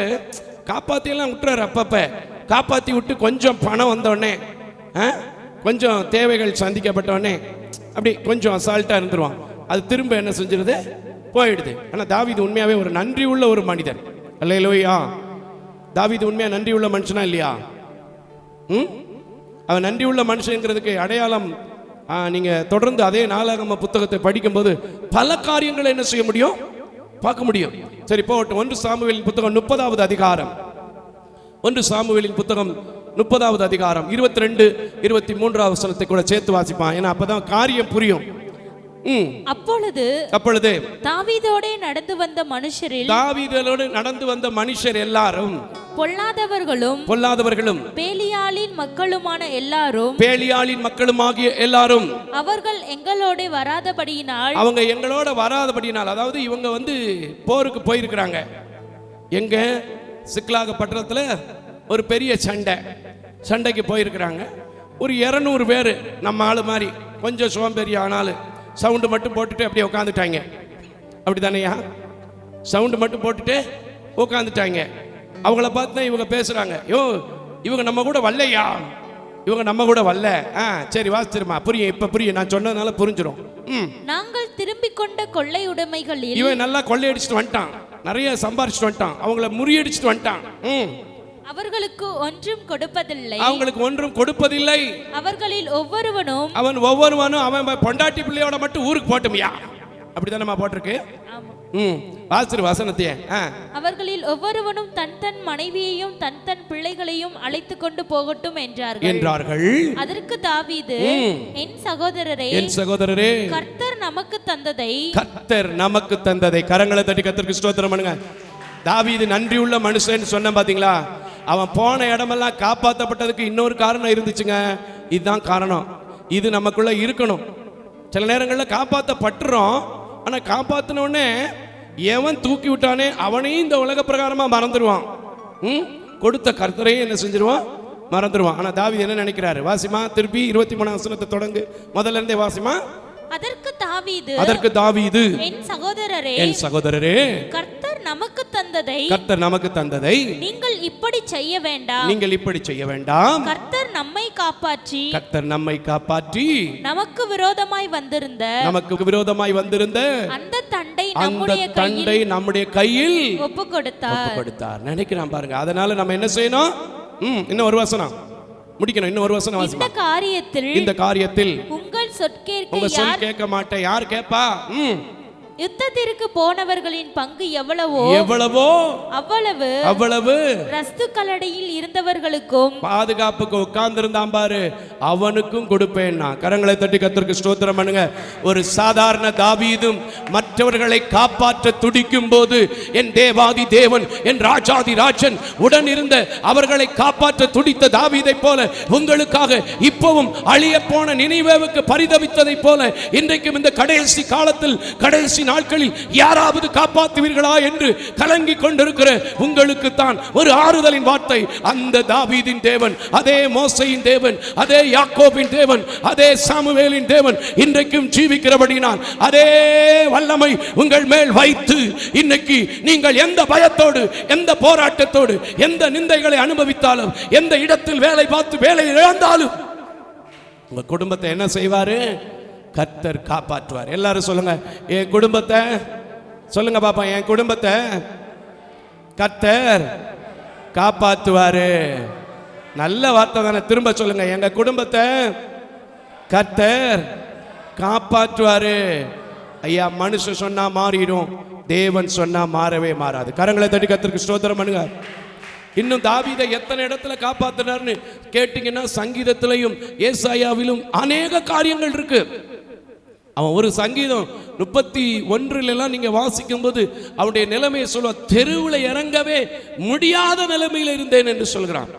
காப்பாற்றியெல்லாம் விட்டுறாரு. அப்பப்போ காப்பாற்றி விட்டு கொஞ்சம் பணம் வந்தோடனே, கொஞ்சம் தேவைகள் சந்திக்கப்பட்டோடனே அப்படி கொஞ்சம் அசால்ட்டாக இருந்துருவான். அது திரும்ப என்ன செஞ்சிருது, போயிடுது. ஆனால் தாவீது உண்மையாகவே ஒரு நன்றி உள்ள ஒரு மனிதன். அல்லேலூயா. தாவீது உண்மையா நன்றி உள்ள மனுஷனா இல்லையா? அவன் நன்றி உள்ள மனுஷங்கிறதுக்கு அடையாளம் நீங்க தொடர்ந்து அதே நாளாகம புத்தகத்தை படிக்கும்போது பல காரியங்களை என்ன செய்ய முடியும், பார்க்க முடியும். சரி போகட்டும். 1 சாமுவேலின் புத்தகம் 30வது அதிகாரம், 1 சாமுவேலின் புத்தகம் 30வது அதிகாரம் 22, 23 வசனத்தை கூட சேர்த்து வாசிப்பான். ஏன்னா அப்பதான் காரியம் புரியும். அப்பொழுது தாவீதோடே நடந்து வந்த மனுஷரில், தாவீதோடு நடந்து வந்த மனுஷர் எல்லாரும் பொல்லாதவர்களும் பேலியாளின் மக்களுமான எல்லாரும், பேலியாளின் மக்களுமாகிய எல்லாரும் அவர்கள் எங்களோட வராதபடியினால், அவங்க எங்களோட வராதபடியினால், அதாவது இவங்க வந்து போருக்கு போயிருக்கிறாங்க. எங்க சிக்லாக பட்டணத்துல ஒரு பெரிய சண்டைக்கு போயிருக்கிறாங்க. ஒரு 200 பேர் நம்ம ஆளு மாதிரி கொஞ்சம் சோம்பேறி ஆனாலும் சவுண்டு மட்டும் போட்டுட்டு அப்படியே உட்காந்துட்டாங்க. அப்படி தானேயா? சவுண்டு மட்டும் போட்டுட்டு உட்காந்துட்டாங்க. அவங்கள பார்த்து தான் இவங்க பேசுறாங்க, யோ இவங்க நம்ம கூட வரலையா, இவங்க நம்ம கூட வரல. சரி வாசிச்சிருமா, புரியும், இப்ப புரியும், நான் சொன்னதுனால புரிஞ்சிடும். நாங்கள் திரும்பி கொண்ட கொள்ளை உடைமைகளில், இவன் நல்லா கொள்ளையடிச்சிட்டு வந்துட்டான், நிறைய சம்பாரிச்சிட்டு வந்துட்டான், அவங்கள முறியடிச்சிட்டு வந்துட்டான். அவர்களுக்கு ஒன்றும் கொடுப்பதில்லை, அவங்களுக்கு ஒன்றும் கொடுப்பதில்லை. அவர்களில் ஒவ்வொருவனும் அவன் பொண்டாட்டி பிள்ளையோட மட்டும் ஊருக்கு போட்டுமியா, அப்படித்தானே போட்டிருக்கு. வசனத்தையே, அவர்களில் ஒவ்வொருவனும் தன் தன் மனைவியையும் தன் தன் பிள்ளைகளையும் அழைத்து கொண்டு போகட்டும் என்றார்கள். அதற்கு தாவீது, என் சகோதரரே, கர்த்தர் நமக்கு தந்ததை கரங்களை தட்டி கர்த்தருக்கு ஸ்தோத்திரம் பண்ணுங்க. தாவீது நன்றி உள்ள மனுஷன் சொன்ன பாத்தீங்களா? அவன் போன இடமெல்லாம் காப்பாற்றப்பட்டதுக்கு இன்னொரு காரணம் இருந்துச்சுங்க. இதுதான் காரணம். இது நமக்குள்ள இருக்கணும். சில நேரங்களில் காப்பாற்றப்பட்டுறோம், ஆனா காப்பாத்தின உடனே எவன் தூக்கி விட்டானே அவனையும் இந்த உலக பிரகாரமா மறந்துடுவான். கொடுத்த கர்த்தரையும் என்ன செஞ்சிருவான், மறந்துடுவான். ஆனா தாவீது என்ன நினைக்கிறாரு? வாசிமா, திருப்பி 23 வசனத்தை தொடங்கு, முதல்ல இருந்தே வாசிமா. அதற்கு தாவீது, என் சகோதரரே, கர்த்தர் நமக்கு தந்ததை நீங்கள் இப்படி செய்ய வேண்டாம். கர்த்தர் நம்மை காப்பாற்றி நமக்கு விரோதமாய் வந்திருந்த அந்த தண்டை நம்முடைய கையில் ஒப்பு கொடுத்தார். நினைக்கிறான் பாருங்க. அதனால நம்ம என்ன செய்யணும்? இன்னும் ஒரு வசனம் முடிக்கணும். இன்னும் ஒரு வசனம் வாசிப்பா. இந்த காரியத்தில் உங்கள் சொல் கேட்க மாட்டேன். யார் கேட்பா? யுத்தத்திற்கு போனவர்களின் பங்கு எவ்வளவோ அவ்வளவு ரஸ்து கல்லடையில் இருந்தவர்களுக்கும் பாதுகாப்புக்கு உட்கார்ந்திருந்தான் பாரு, அவனுக்கும் கொடுப்பேன். கரங்களை தட்டி கர்த்தருக்கு ஸ்தோத்திரம் பண்ணுங்க. ஒரு சாதாரண தாவீதும் மற்றவர்களை காப்பாற்ற துடிக்கும் போது என் தேவாதி தேவன், என் ராஜாதி ராஜன் உடன் இருந்த அவர்களை காப்பாற்ற துடித்த தாவீதை போல உங்களுக்காக இப்பவும் அழிய போன நினிவேவுக்கு பரிதவித்ததை போல இன்றைக்கும் இந்த கடைசி காலத்தில், கடைசி நாட்களில் யாராவது காப்பாற்றுவீர்களா என்று கலங்கிக் கொண்டிருக்கிற உங்களுக்கு தான் ஒரு ஆறுதலின் வார்த்தை. அந்த தாவீதின் தேவன், அதே மோசையின் தேவன், அதே யாக்கோபின் தேவன், அதே சாமுவேலின் தேவன் இன்றைக்கும் ஜீவிக்கிறபடினால் அதே வல்லமை உங்கள் மேல் வைத்து இன்னைக்கு நீங்கள் எந்த பயத்தோடு, எந்த போராட்டத்தோடு, எந்த நிந்தைகளை அனுபவித்தாலும், எந்த இடத்தில் வேலை பார்த்து வேலை இழந்தாலும் உங்க குடும்பத்தை என்ன செய்வாரு? கர்த்தர் காப்பாற்றுவார். எல்லாரும் சொல்லுங்க, என் குடும்பத்தை சொல்லுங்க பாப்பா, என் குடும்பத்தை கர்த்தர் காப்பாற்றுவாரு. நல்ல வார்த்தை தானே? திரும்ப சொல்லுங்க, எங்க குடும்பத்தை கர்த்தர் காப்பாற்றுவாரு. ஐயா, மனுஷன் சொன்னா மாறிடும், தேவன் சொன்னா மாறவே மாறாது. கரங்களை தட்டி கர்த்தருக்கு ஸ்தோத்திரம் பண்ணுங்க. இன்னும் தாவீதை எத்தனை இடத்துல காப்பாத்தினார்னு கேட்டீங்கன்னா சங்கீதத்திலையும் ஏசாயாவிலும் அநேக காரியங்கள் இருக்கு. அவன் ஒரு சங்கீதம் 31 நீங்க வாசிக்கும் போது அவனுடைய நிலைமையை சொல்ல, தெருவில் இறங்கவே முடியாத நிலைமையில் இருந்தேன் என்று சொல்கிறான்.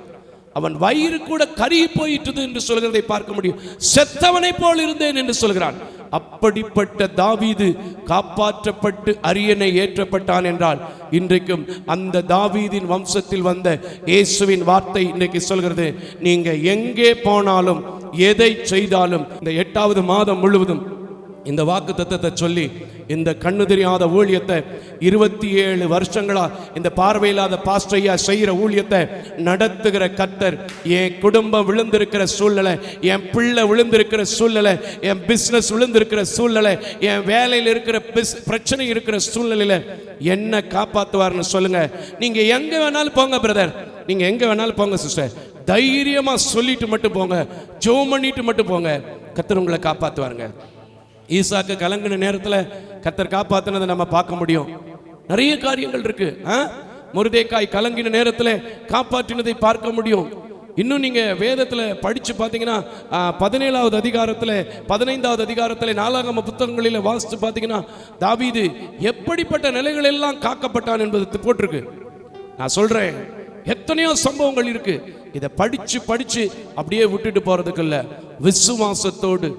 அவன் வயிறு கூட கருகி போயிட்டது என்று சொல்கிறதை பார்க்க முடியும். செத்தவனை போல் இருந்தேன் என்று சொல்கிறான். அப்படிப்பட்ட தாவீது காப்பாற்றப்பட்டு அரியணை ஏற்றப்பட்டான் என்றால் இன்றைக்கும் அந்த தாவீதின் வம்சத்தில் வந்த இயேசுவின் வார்த்தை இன்றைக்கு சொல்கிறது, நீங்க எங்கே போனாலும் எதை செய்தாலும் இந்த 8வது மாதம் முழுவதும் இந்த வாக்கு தத்தத்தை சொல்லி இந்த கண்ணு தெரியாத ஊழியத்தை 27 வருஷங்களா இந்த பார்வையில்லாத பாஸ்டையா செய்கிற ஊழியத்தை நடத்துகிற கர்த்தர், என் குடும்பம் விழுந்திருக்கிற சூழ்நிலை, என் பிள்ளை விழுந்திருக்கிற சூழ்நிலை, என் பிஸ்னஸ் விழுந்திருக்கிற சூழ்நிலை, என் வேலையில் இருக்கிற பிரச்சனை இருக்கிற சூழ்நிலையில என்ன காப்பாற்றுவார்னு சொல்லுங்க. நீங்க எங்க வேணாலும் போங்க பிரதர், நீங்க எங்க வேணாலும் போங்க சிஸ்டர், தைரியமா சொல்லிட்டு மட்டும் போங்க, ஜெபம் பண்ணிட்டு மட்டும் போங்க, கர்த்தர் உங்களை காப்பாற்றுவாருங்க. ஈசாக்கு கலங்கின நேரத்தில் கர்த்தர் காப்பாத்தினதை நம்ம பார்க்க முடியும். நிறைய காரியங்கள் இருக்கு. மொர்தெக்காய் கலங்கின நேரத்தில் காப்பாற்றினதை பார்க்க முடியும். இன்னும் நீங்க வேதத்தில் படிச்சு பார்த்தீங்கன்னா 17வது அதிகாரத்தில் 15வது அதிகாரத்தில் நாளாகம புத்தகங்களில் வாசித்து பார்த்தீங்கன்னா தாவீது எப்படிப்பட்ட நிலைகள் எல்லாம் காக்கப்பட்டான் என்பது போட்டிருக்கு. நான் சொல்றேன், எத்தனையோ சம்பவங்கள் இருக்கு. இதை படிச்சு படிச்சு அப்படியே விட்டுட்டு போறதுக்கு இல்ல, விசுவாசத்தோடு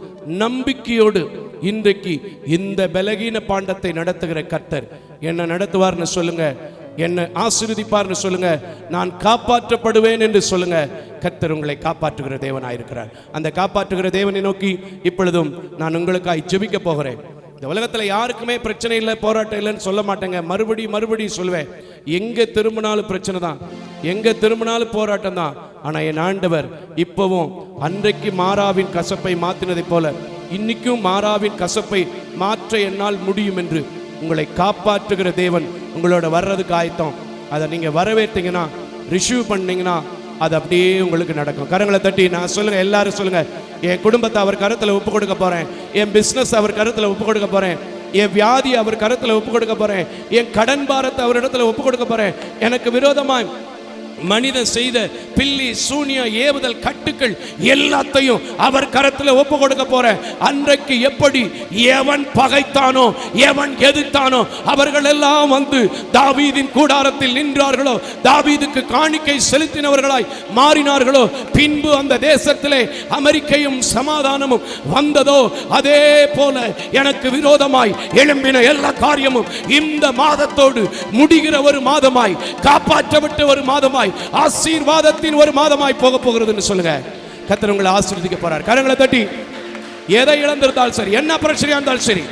நம்பிக்கையோடு இன்றைக்கு இந்த பலகீன பாண்டத்தை நடத்துகிற கர்த்தர் என்ன நடத்துவார்னு சொல்லுங்க, என்ன ஆசீர்வதிப்பார்னு சொல்லுங்க, நான் காப்பாற்றப்படுவேன் என்று சொல்லுங்க. கர்த்தர் உங்களை காப்பாற்றுகிற தேவனாயிருக்கிறார். அந்த காப்பாற்றுகிற தேவனை நோக்கி இப்பொழுதும் நான் உங்களுக்காய் ஜெபிக்க போகிறேன். இந்த உலகத்தில் யாருக்குமே பிரச்சனை இல்லை, போராட்டம் இல்லைன்னு சொல்ல மாட்டேங்க. மறுபடியும் சொல்லுவேன், எங்கே திரும்பினாலும் பிரச்சனை தான், எங்கே திரும்பினாலும் போராட்டம் தான். ஆனால் என் ஆண்டவர் இப்போவும் அன்றைக்கு மாறாவின் கசப்பை மாற்றினதை போல இன்னைக்கும் மாறாவின் கசப்பை மாற்ற என்னால் முடியும் என்று உங்களை காப்பாற்றுகிற தேவன் உங்களோட வர்றதுக்கு ஆயத்தம். அதை நீங்கள் வரவேற்றீங்கன்னா, ரிசீவ் பண்ணீங்கன்னா அது அப்படியே உங்களுக்கு நடக்கும். கரங்களை தட்டி நான் சொல்லுங்க, எல்லாரும் சொல்லுங்க, என் குடும்பத்தை அவர் கருத்தில் ஒப்பு கொடுக்க போறேன், என் பிஸ்னஸ் அவர் கருத்தில் ஒப்பு கொடுக்க போறேன், என் வியாதி அவர் கருத்தில் ஒப்பு கொடுக்க போறேன், என் கடன் பாரத்தை அவர் இடத்துல ஒப்பு கொடுக்க போறேன், எனக்கு விரோதமாய் மனிதன் செய்த பில்லி சூனிய ஏவுதல் கட்டுக்கள் எல்லாத்தையும் அவர் கரத்தில் ஒப்பு கொடுக்க போற. அன்றைக்கு எப்படி எவன் பகைத்தானோ, எவன் எதிர்த்தானோ அவர்கள் எல்லாம் வந்து தாவீதின் கூடாரத்தில் நின்றார்களோ, தாவீதுக்கு காணிக்கை செலுத்தினவர்களாய் மாறினார்களோ, பின்பு அந்த தேசத்திலே அமெரிக்கையும் சமாதானமும் வந்ததோ, அதே போல எனக்கு விரோதமாய் எழும்பின எல்லா காரியமும் இந்த மாதத்தோடு முடிகிற ஒரு மாதமாய், காப்பாற்றப்பட்ட ஒரு மாதமாய், ஆசீர்வாதத்தின் ஒரு மாதமாய் போக போகிறதுன்னு சொல்லுங்க. கர்த்தர் உங்களை ஆசீர்வதிக்க போறார். கரங்களை தட்டி எதை இழந்திருந்தாலும் சரி, என்ன பிரச்சனையா இருந்தாலும் சரி,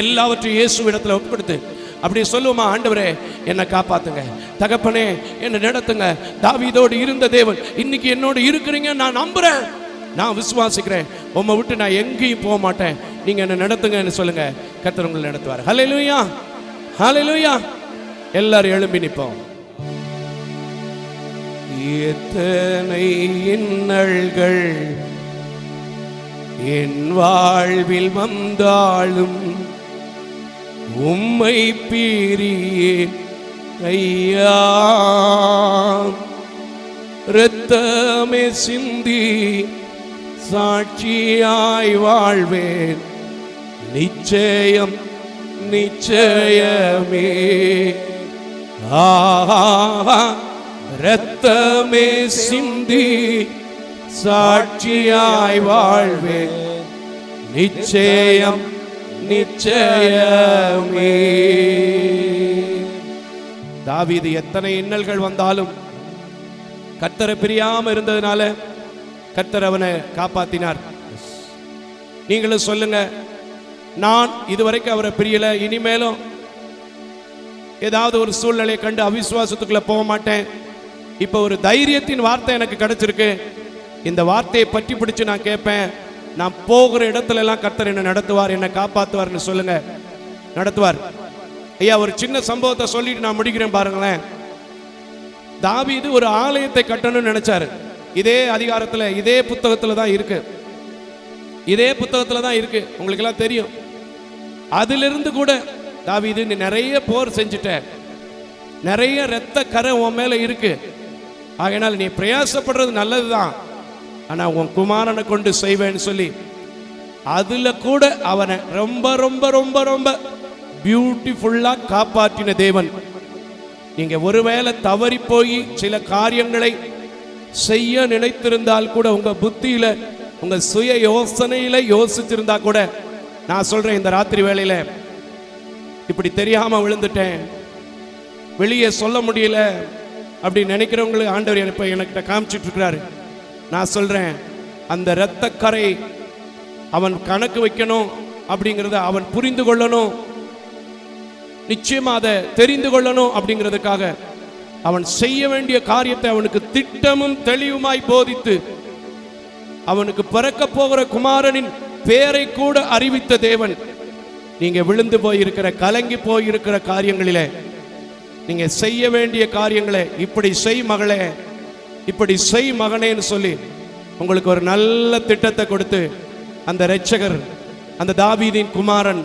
எல்லாவற்றையும் இயேசுவிடத்தில் ஒப்புக்கொடுத்து அப்படி சொல்லுவோமா, ஆண்டவரே என்னை காப்பாத்துங்க, தகப்பனே என்னை நடத்துங்க. தாவீதோடு இருந்த தேவன் இன்னைக்கு என்னோடு இருக்கிறீங்க, நான் நம்புறேன், நான் விசுவாசிக்கிறேன், உம்மை விட்டு நான் எங்கேயும் போக மாட்டேன், நீங்க என்ன நடத்துங்கன்னு சொல்லுங்க. கர்த்தர் உங்களை நடத்துவார். ஹல்லேலூயா, ஹல்லேலூயா. எல்லாரும் எழும்பி நிற்போம். எத்தனை இன்னல்கள் என் வாழ்வில் வந்தாலும் உம்மை பிரியேன் ஐயா. இரத்தமே சிந்தி சாட்சியாய் வாழ்வேன், நிச்சயம் நிச்சயமே. இரத்தமே சிந்தி சாட்சியாய் வாழ்வேன், நிச்சயம் நிச்சயமே. தாவீது எத்தனை இன்னல்கள் வந்தாலும் கர்த்தரை பிரியாம இருந்ததுனால கர்த்தர் அவனை காப்பாத்தினார். நீங்களும் சொல்லுங்க, நான் இதுவரைக்கும் அவரை பிரியல, இனிமேலும் ஏதாவது ஒரு சூழ்நிலையை கண்டு அவிசுவாசத்துக்குள்ள போக மாட்டேன். இப்போ ஒரு தைரியத்தின் வார்த்தை எனக்கு கிடைச்சிருக்கு, இந்த வார்த்தையை பற்றி பிடிச்சு நான் கேட்பேன். நான் போகிற இடத்துல எல்லாம் கர்த்தர் என்ன நடத்துவார், என்ன காப்பாற்றுவார்னு சொல்லுங்க. நடத்துவார். ஐயா, ஒரு சின்ன சம்பவத்தை சொல்லிட்டு நான் முடிக்கிறேன் பாருங்களேன். தாவீது ஒரு ஆலயத்தை கட்டணும்னு நினைச்சாரு. இதே அதிகாரத்தில் இதே புத்தகத்தில் தான் இருக்கு, இதே புத்தகத்தில் தான் இருக்கு, உங்களுக்கு எல்லாம் தெரியும். அதிலிருந்து கூட தாவீது, நீ நிறைய போர் செஞ்சுட்ட, நிறைய இரத்த கரை உன் மேல இருக்கு, ஆகையினால் நீ பிரயாசப்படுறது நல்லதுதான், ஆனா உன் குமாரனை கொண்டு செய்வேன்னு சொல்லி அதுல கூட அவனை ரொம்ப ரொம்ப ரொம்ப ரொம்ப பியூட்டிஃபுல்லா காப்பாற்றின தேவன். நீங்க ஒருவேளை தவறி போய் சில காரியங்களை செய்ய நினைத்திருந்தால் கூட, உங்க புத்தியில உங்க சுய யோசனையில யோசிச்சிருந்தா கூட, நான் சொல்றேன், இந்த ராத்திரி வேளையில இப்படி தெரியாம விழுந்துட்டேன், வெளியே சொல்ல முடியல அப்படி நினைக்கிறவங்களுக்கு ஆண்டவர் இப்ப எனக்கு காமிச்சிட்டு இருக்கிறாரு. நான் சொல்றேன், அந்த இரத்தக்கரை அவன் கணக்கு வைக்கணும் அப்படிங்கிறத அவன் புரிந்து கொள்ளணும், நிச்சயமா அதை தெரிந்து கொள்ளணும். அப்படிங்கிறதுக்காக அவன் செய்ய வேண்டிய காரியத்தை அவனுக்கு திட்டமும் தெளிவுமாய் போதித்து, அவனுக்கு பிறக்க போகிற குமாரனின் பேரை கூட அறிவித்த தேவன். நீங்க விழுந்து போயிருக்கிற, கலங்கி போயிருக்கிற காரியங்களிலே, நீங்க செய்ய வேண்டிய காரியங்களை இப்படி செய் மகளே, இப்படி செய் மகனேன்னு சொல்லி உங்களுக்கு ஒரு நல்ல திட்டத்தை கொடுத்து அந்த இரட்சகர், அந்த தாவீதின் குமாரன்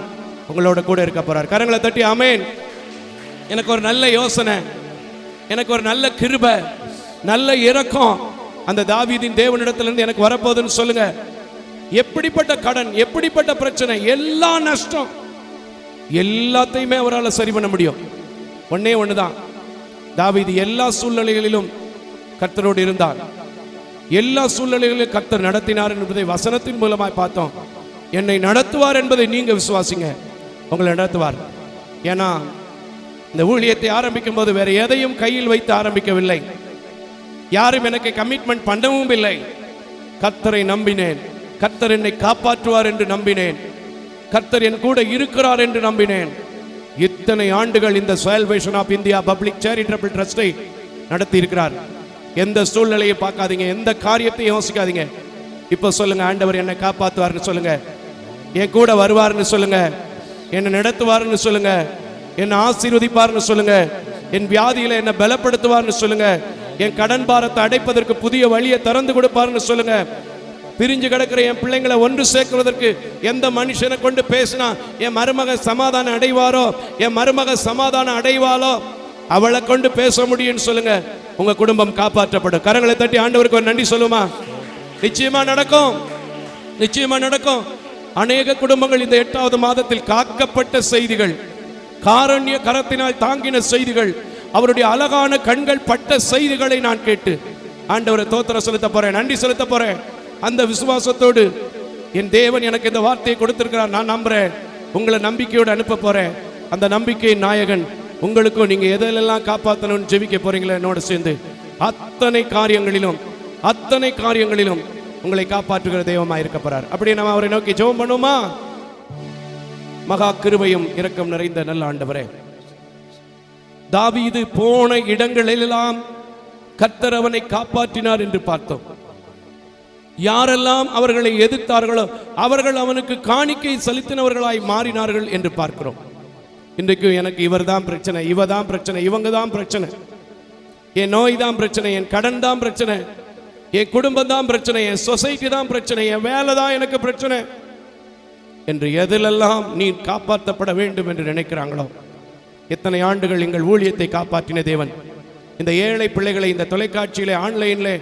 உங்களோட கூட இருக்க போறார். கரங்களை தட்டி ஆமென். எனக்கு ஒரு நல்ல யோசனை, எனக்கு ஒரு நல்ல கிருபை, நல்ல இரக்கம் அந்த தாவீதின் தேவனிடத்திலிருந்து எனக்கு வரப்போகுதுன்னு சொல்லுங்க. எப்படிப்பட்ட கடன், எப்படிப்பட்ட பிரச்சனை, எல்லா நஷ்டம் எல்லாத்தையுமே அவரால் சரி பண்ண முடியும். ஒன்னே ஒண்ணுதான், தாவீது எல்லா சூழ்நிலைகளிலும் கர்த்தரோடு இருந்தார், எல்லா சூழ்நிலைகளிலும் கர்த்தர் நடத்தினார் என்பதை வசனத்தின் மூலமாய் பார்த்தோம். என்னை நடத்துவார் என்பதை நீங்க விசுவாசிங்க, உங்களை நடத்துவார். ஏன்னா இந்த ஊழியத்தை ஆரம்பிக்கும் போது வேற எதையும் கையில் வைத்து ஆரம்பிக்கவில்லை, யாரும் எனக்கு கமிட்மெண்ட் பண்ணவும் இல்லை. கர்த்தரை நம்பினேன், கர்த்தர் என்னை காப்பாற்றுவார் என்று நம்பினேன், கர்த்தர் என் கூட இருக்கிறார் என்று நம்பினேன். இத்தனை ஆண்டுகள் இந்த salvation of India public charitable ட்ரஸ்டை நடத்தி இருக்கிறார். எந்த சூழ்நிலையை பார்க்காதீங்க, எந்த காரியத்தையும் யோசிக்காதீங்க. இப்போ சொல்லுங்க, ஆண்டவர் என்னை காப்பாற்றுவார்னு சொல்லுங்க, என் கூட வருவார்னு சொல்லுங்க, என்னை நடத்துவார்னு சொல்லுங்க, என்னை ஆசீர்வதிப்பார்னு சொல்லுங்க, என் வியாதியில என்னை பலப்படுத்துவார்னு சொல்லுங்க, என் கடன் பாரத்தை அடைப்பதற்கு புதிய வழியை திறந்து கொடுப்பார்னு சொல்லுங்க. பிரிஞ்சு கிடக்கிற என் பிள்ளைங்களை ஒன்று சேர்க்கிறதற்கு எந்த மனுஷனை கொண்டு பேசினா என் மருமக சமாதானம் அடைவாரோ, என் மருமக சமாதானம் அடைவாளோ, அவளை கொண்டு பேச முடியும்னு சொல்லுங்க. உங்க குடும்பம் காப்பாற்றப்படும். கரங்களை தட்டி ஆண்டவருக்கு ஒரு நன்றி சொல்லுமா. நிச்சயமா நடக்கும், நிச்சயமா நடக்கும். அநேக குடும்பங்கள் இந்த 8வது மாதத்தில் காக்கப்பட்ட செய்திகள், காரண்ய கரத்தினால் தாங்கின செய்திகள், அவருடைய அழகான கண்கள் பட்ட செய்திகளை நான் கேட்டு ஆண்டவரை தோத்திரம் செலுத்த போறேன், நன்றி செலுத்த போறேன். அந்த விசுவாசத்தோடு என் தேவன் எனக்கு இந்த வார்த்தையை கொடுத்திருக்கிறார், நான் நம்புறேன். உங்களை நம்பிக்கையோடு அனுப்ப போறேன். அந்த நம்பிக்கையின் நாயகன் உங்களுக்கும், நீங்க எதெல்லாம் காப்பாற்றணும்னு ஜெபிக்க போறீங்களா என்னோட சேர்ந்து, அத்தனை காரியங்களிலும் உங்களை காப்பாற்றுகிற தெய்வமா இருக்க போறார். அப்படி நம்ம அவரை நோக்கி ஜெபம் பண்ணுவோமா? மகா கிருபையும் இரக்கம் நிறைந்த நல்ல ஆண்டவரே, தாவீது போன இடங்களெல்லாம் கர்த்தர் அவனை காப்பாற்றினார் என்று பார்த்தோம். யாரெல்லாம் அவர்களை எதிர்த்தார்களோ அவர்கள் அவனுக்கு காணிக்கை செலுத்தினவர்களாய் மாறினார்கள் என்று பார்க்கிறோம். இன்றைக்கு எனக்கு இவர் தான் பிரச்சனை, இவ தான் பிரச்சனை, இவங்க தான் பிரச்சனை, என் நோய் தான் பிரச்சனை, என் கடன் தான் பிரச்சனை, என் குடும்பம் தான் பிரச்சனை, என் சொசைட்டி தான் பிரச்சனை, என் வேலை தான் எனக்கு பிரச்சனை, என்று எதிலெல்லாம் நீ காப்பாற்றப்பட வேண்டும் என்று நினைக்கிறாங்களோ, எத்தனை ஆண்டுகள் எங்கள் ஊழியத்தை காப்பாற்றின தேவன், இந்த ஏழை பிள்ளைகளை இந்த தொலைக்காட்சியிலே, ஆன்லைனிலே,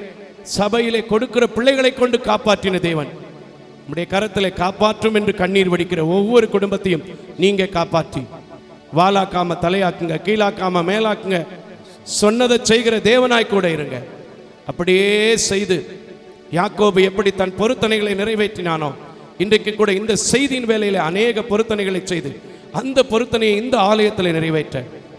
சபையிலே கொடுக்கிற பிள்ளைகளை கொண்டு காப்பாற்றின தேவன், உடைய கரத்திலே காப்பாற்றும் என்று கண்ணீர் வடிக்கிற ஒவ்வொரு குடும்பத்தையும் நீங்க காப்பாற்றி வாலாக்காம தலையாக்குங்க, கீழாக்காம மேலாக்குங்க. சொன்னதை செய்கிற தேவனாய் கூட இருங்க. அப்படியே செய்து யாக்கோபு எப்படி தன் பொருத்தனைகளை நிறைவேற்றினானோ, இன்றைக்கு கூட இந்த செய்தியின் வேலையில அநேக பொருத்தனைகளை செய்து அந்த பொருத்தனையை இந்த ஆலயத்தில் நிறைவேற்ற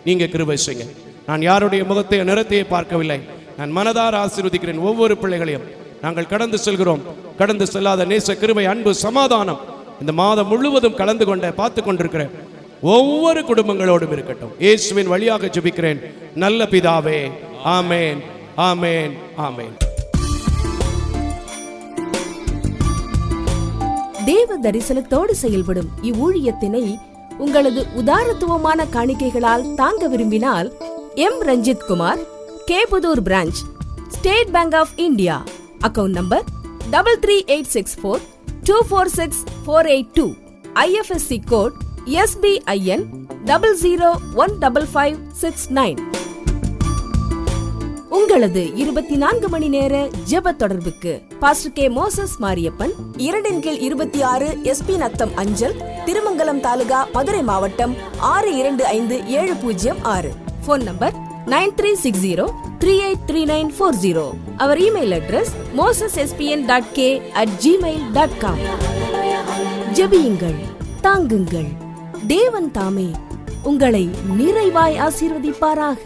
நீங்க கிருபை செய்யுங்க. நான் யாருடைய முகத்தை நிறத்தையே பார்க்கவில்லை. நான் மனதார ஆசீர்வதிக்கிறேன் ஒவ்வொரு பிள்ளைகளையும். நாங்கள் கடந்து செல்கிறோம். கடந்து செல்லாத நேச கிருபை, அன்பு, சமாதானம் இந்த மாதம் முழுவதும் கலந்து கொண்ட பார்த்து கொண்டிருக்கிற ஒவ்வொரு குடும்பங்களோடும் இருக்கட்டும். இயேசுவின் வழியாக ஜெபிக்கிறேன் நல்ல பிதாவே, ஆமேன், ஆமேன், ஆமேன். தேவ தரிசனத்தோடு செயல்படும் இவ்வூழியத்தினை உங்களது உதாரத்துவமான காணிக்கைகளால் தாங்க விரும்பினால் M. Ranjith Kumar, K Pudur branch, State Bank of India, account number 3386424648, IFSC code SBIN 00155569. உங்களது 24 மணி நேர ஜெப தொடர்புக்கு pastor K. Moses Mariappan, 2/26 SP Natham அஞ்சல், திருமங்கலம் தாலுகா, மதுரை மாவட்டம் 625706. Phone number 9360383940. அவர் இமெயில் அட்ரஸ் mosespn.k@gmail.com. ஜெபியுங்கள், தாங்குங்கள். தேவன் தாமே உங்களை நிறைவாய் ஆசீர்வதிப்பாராக.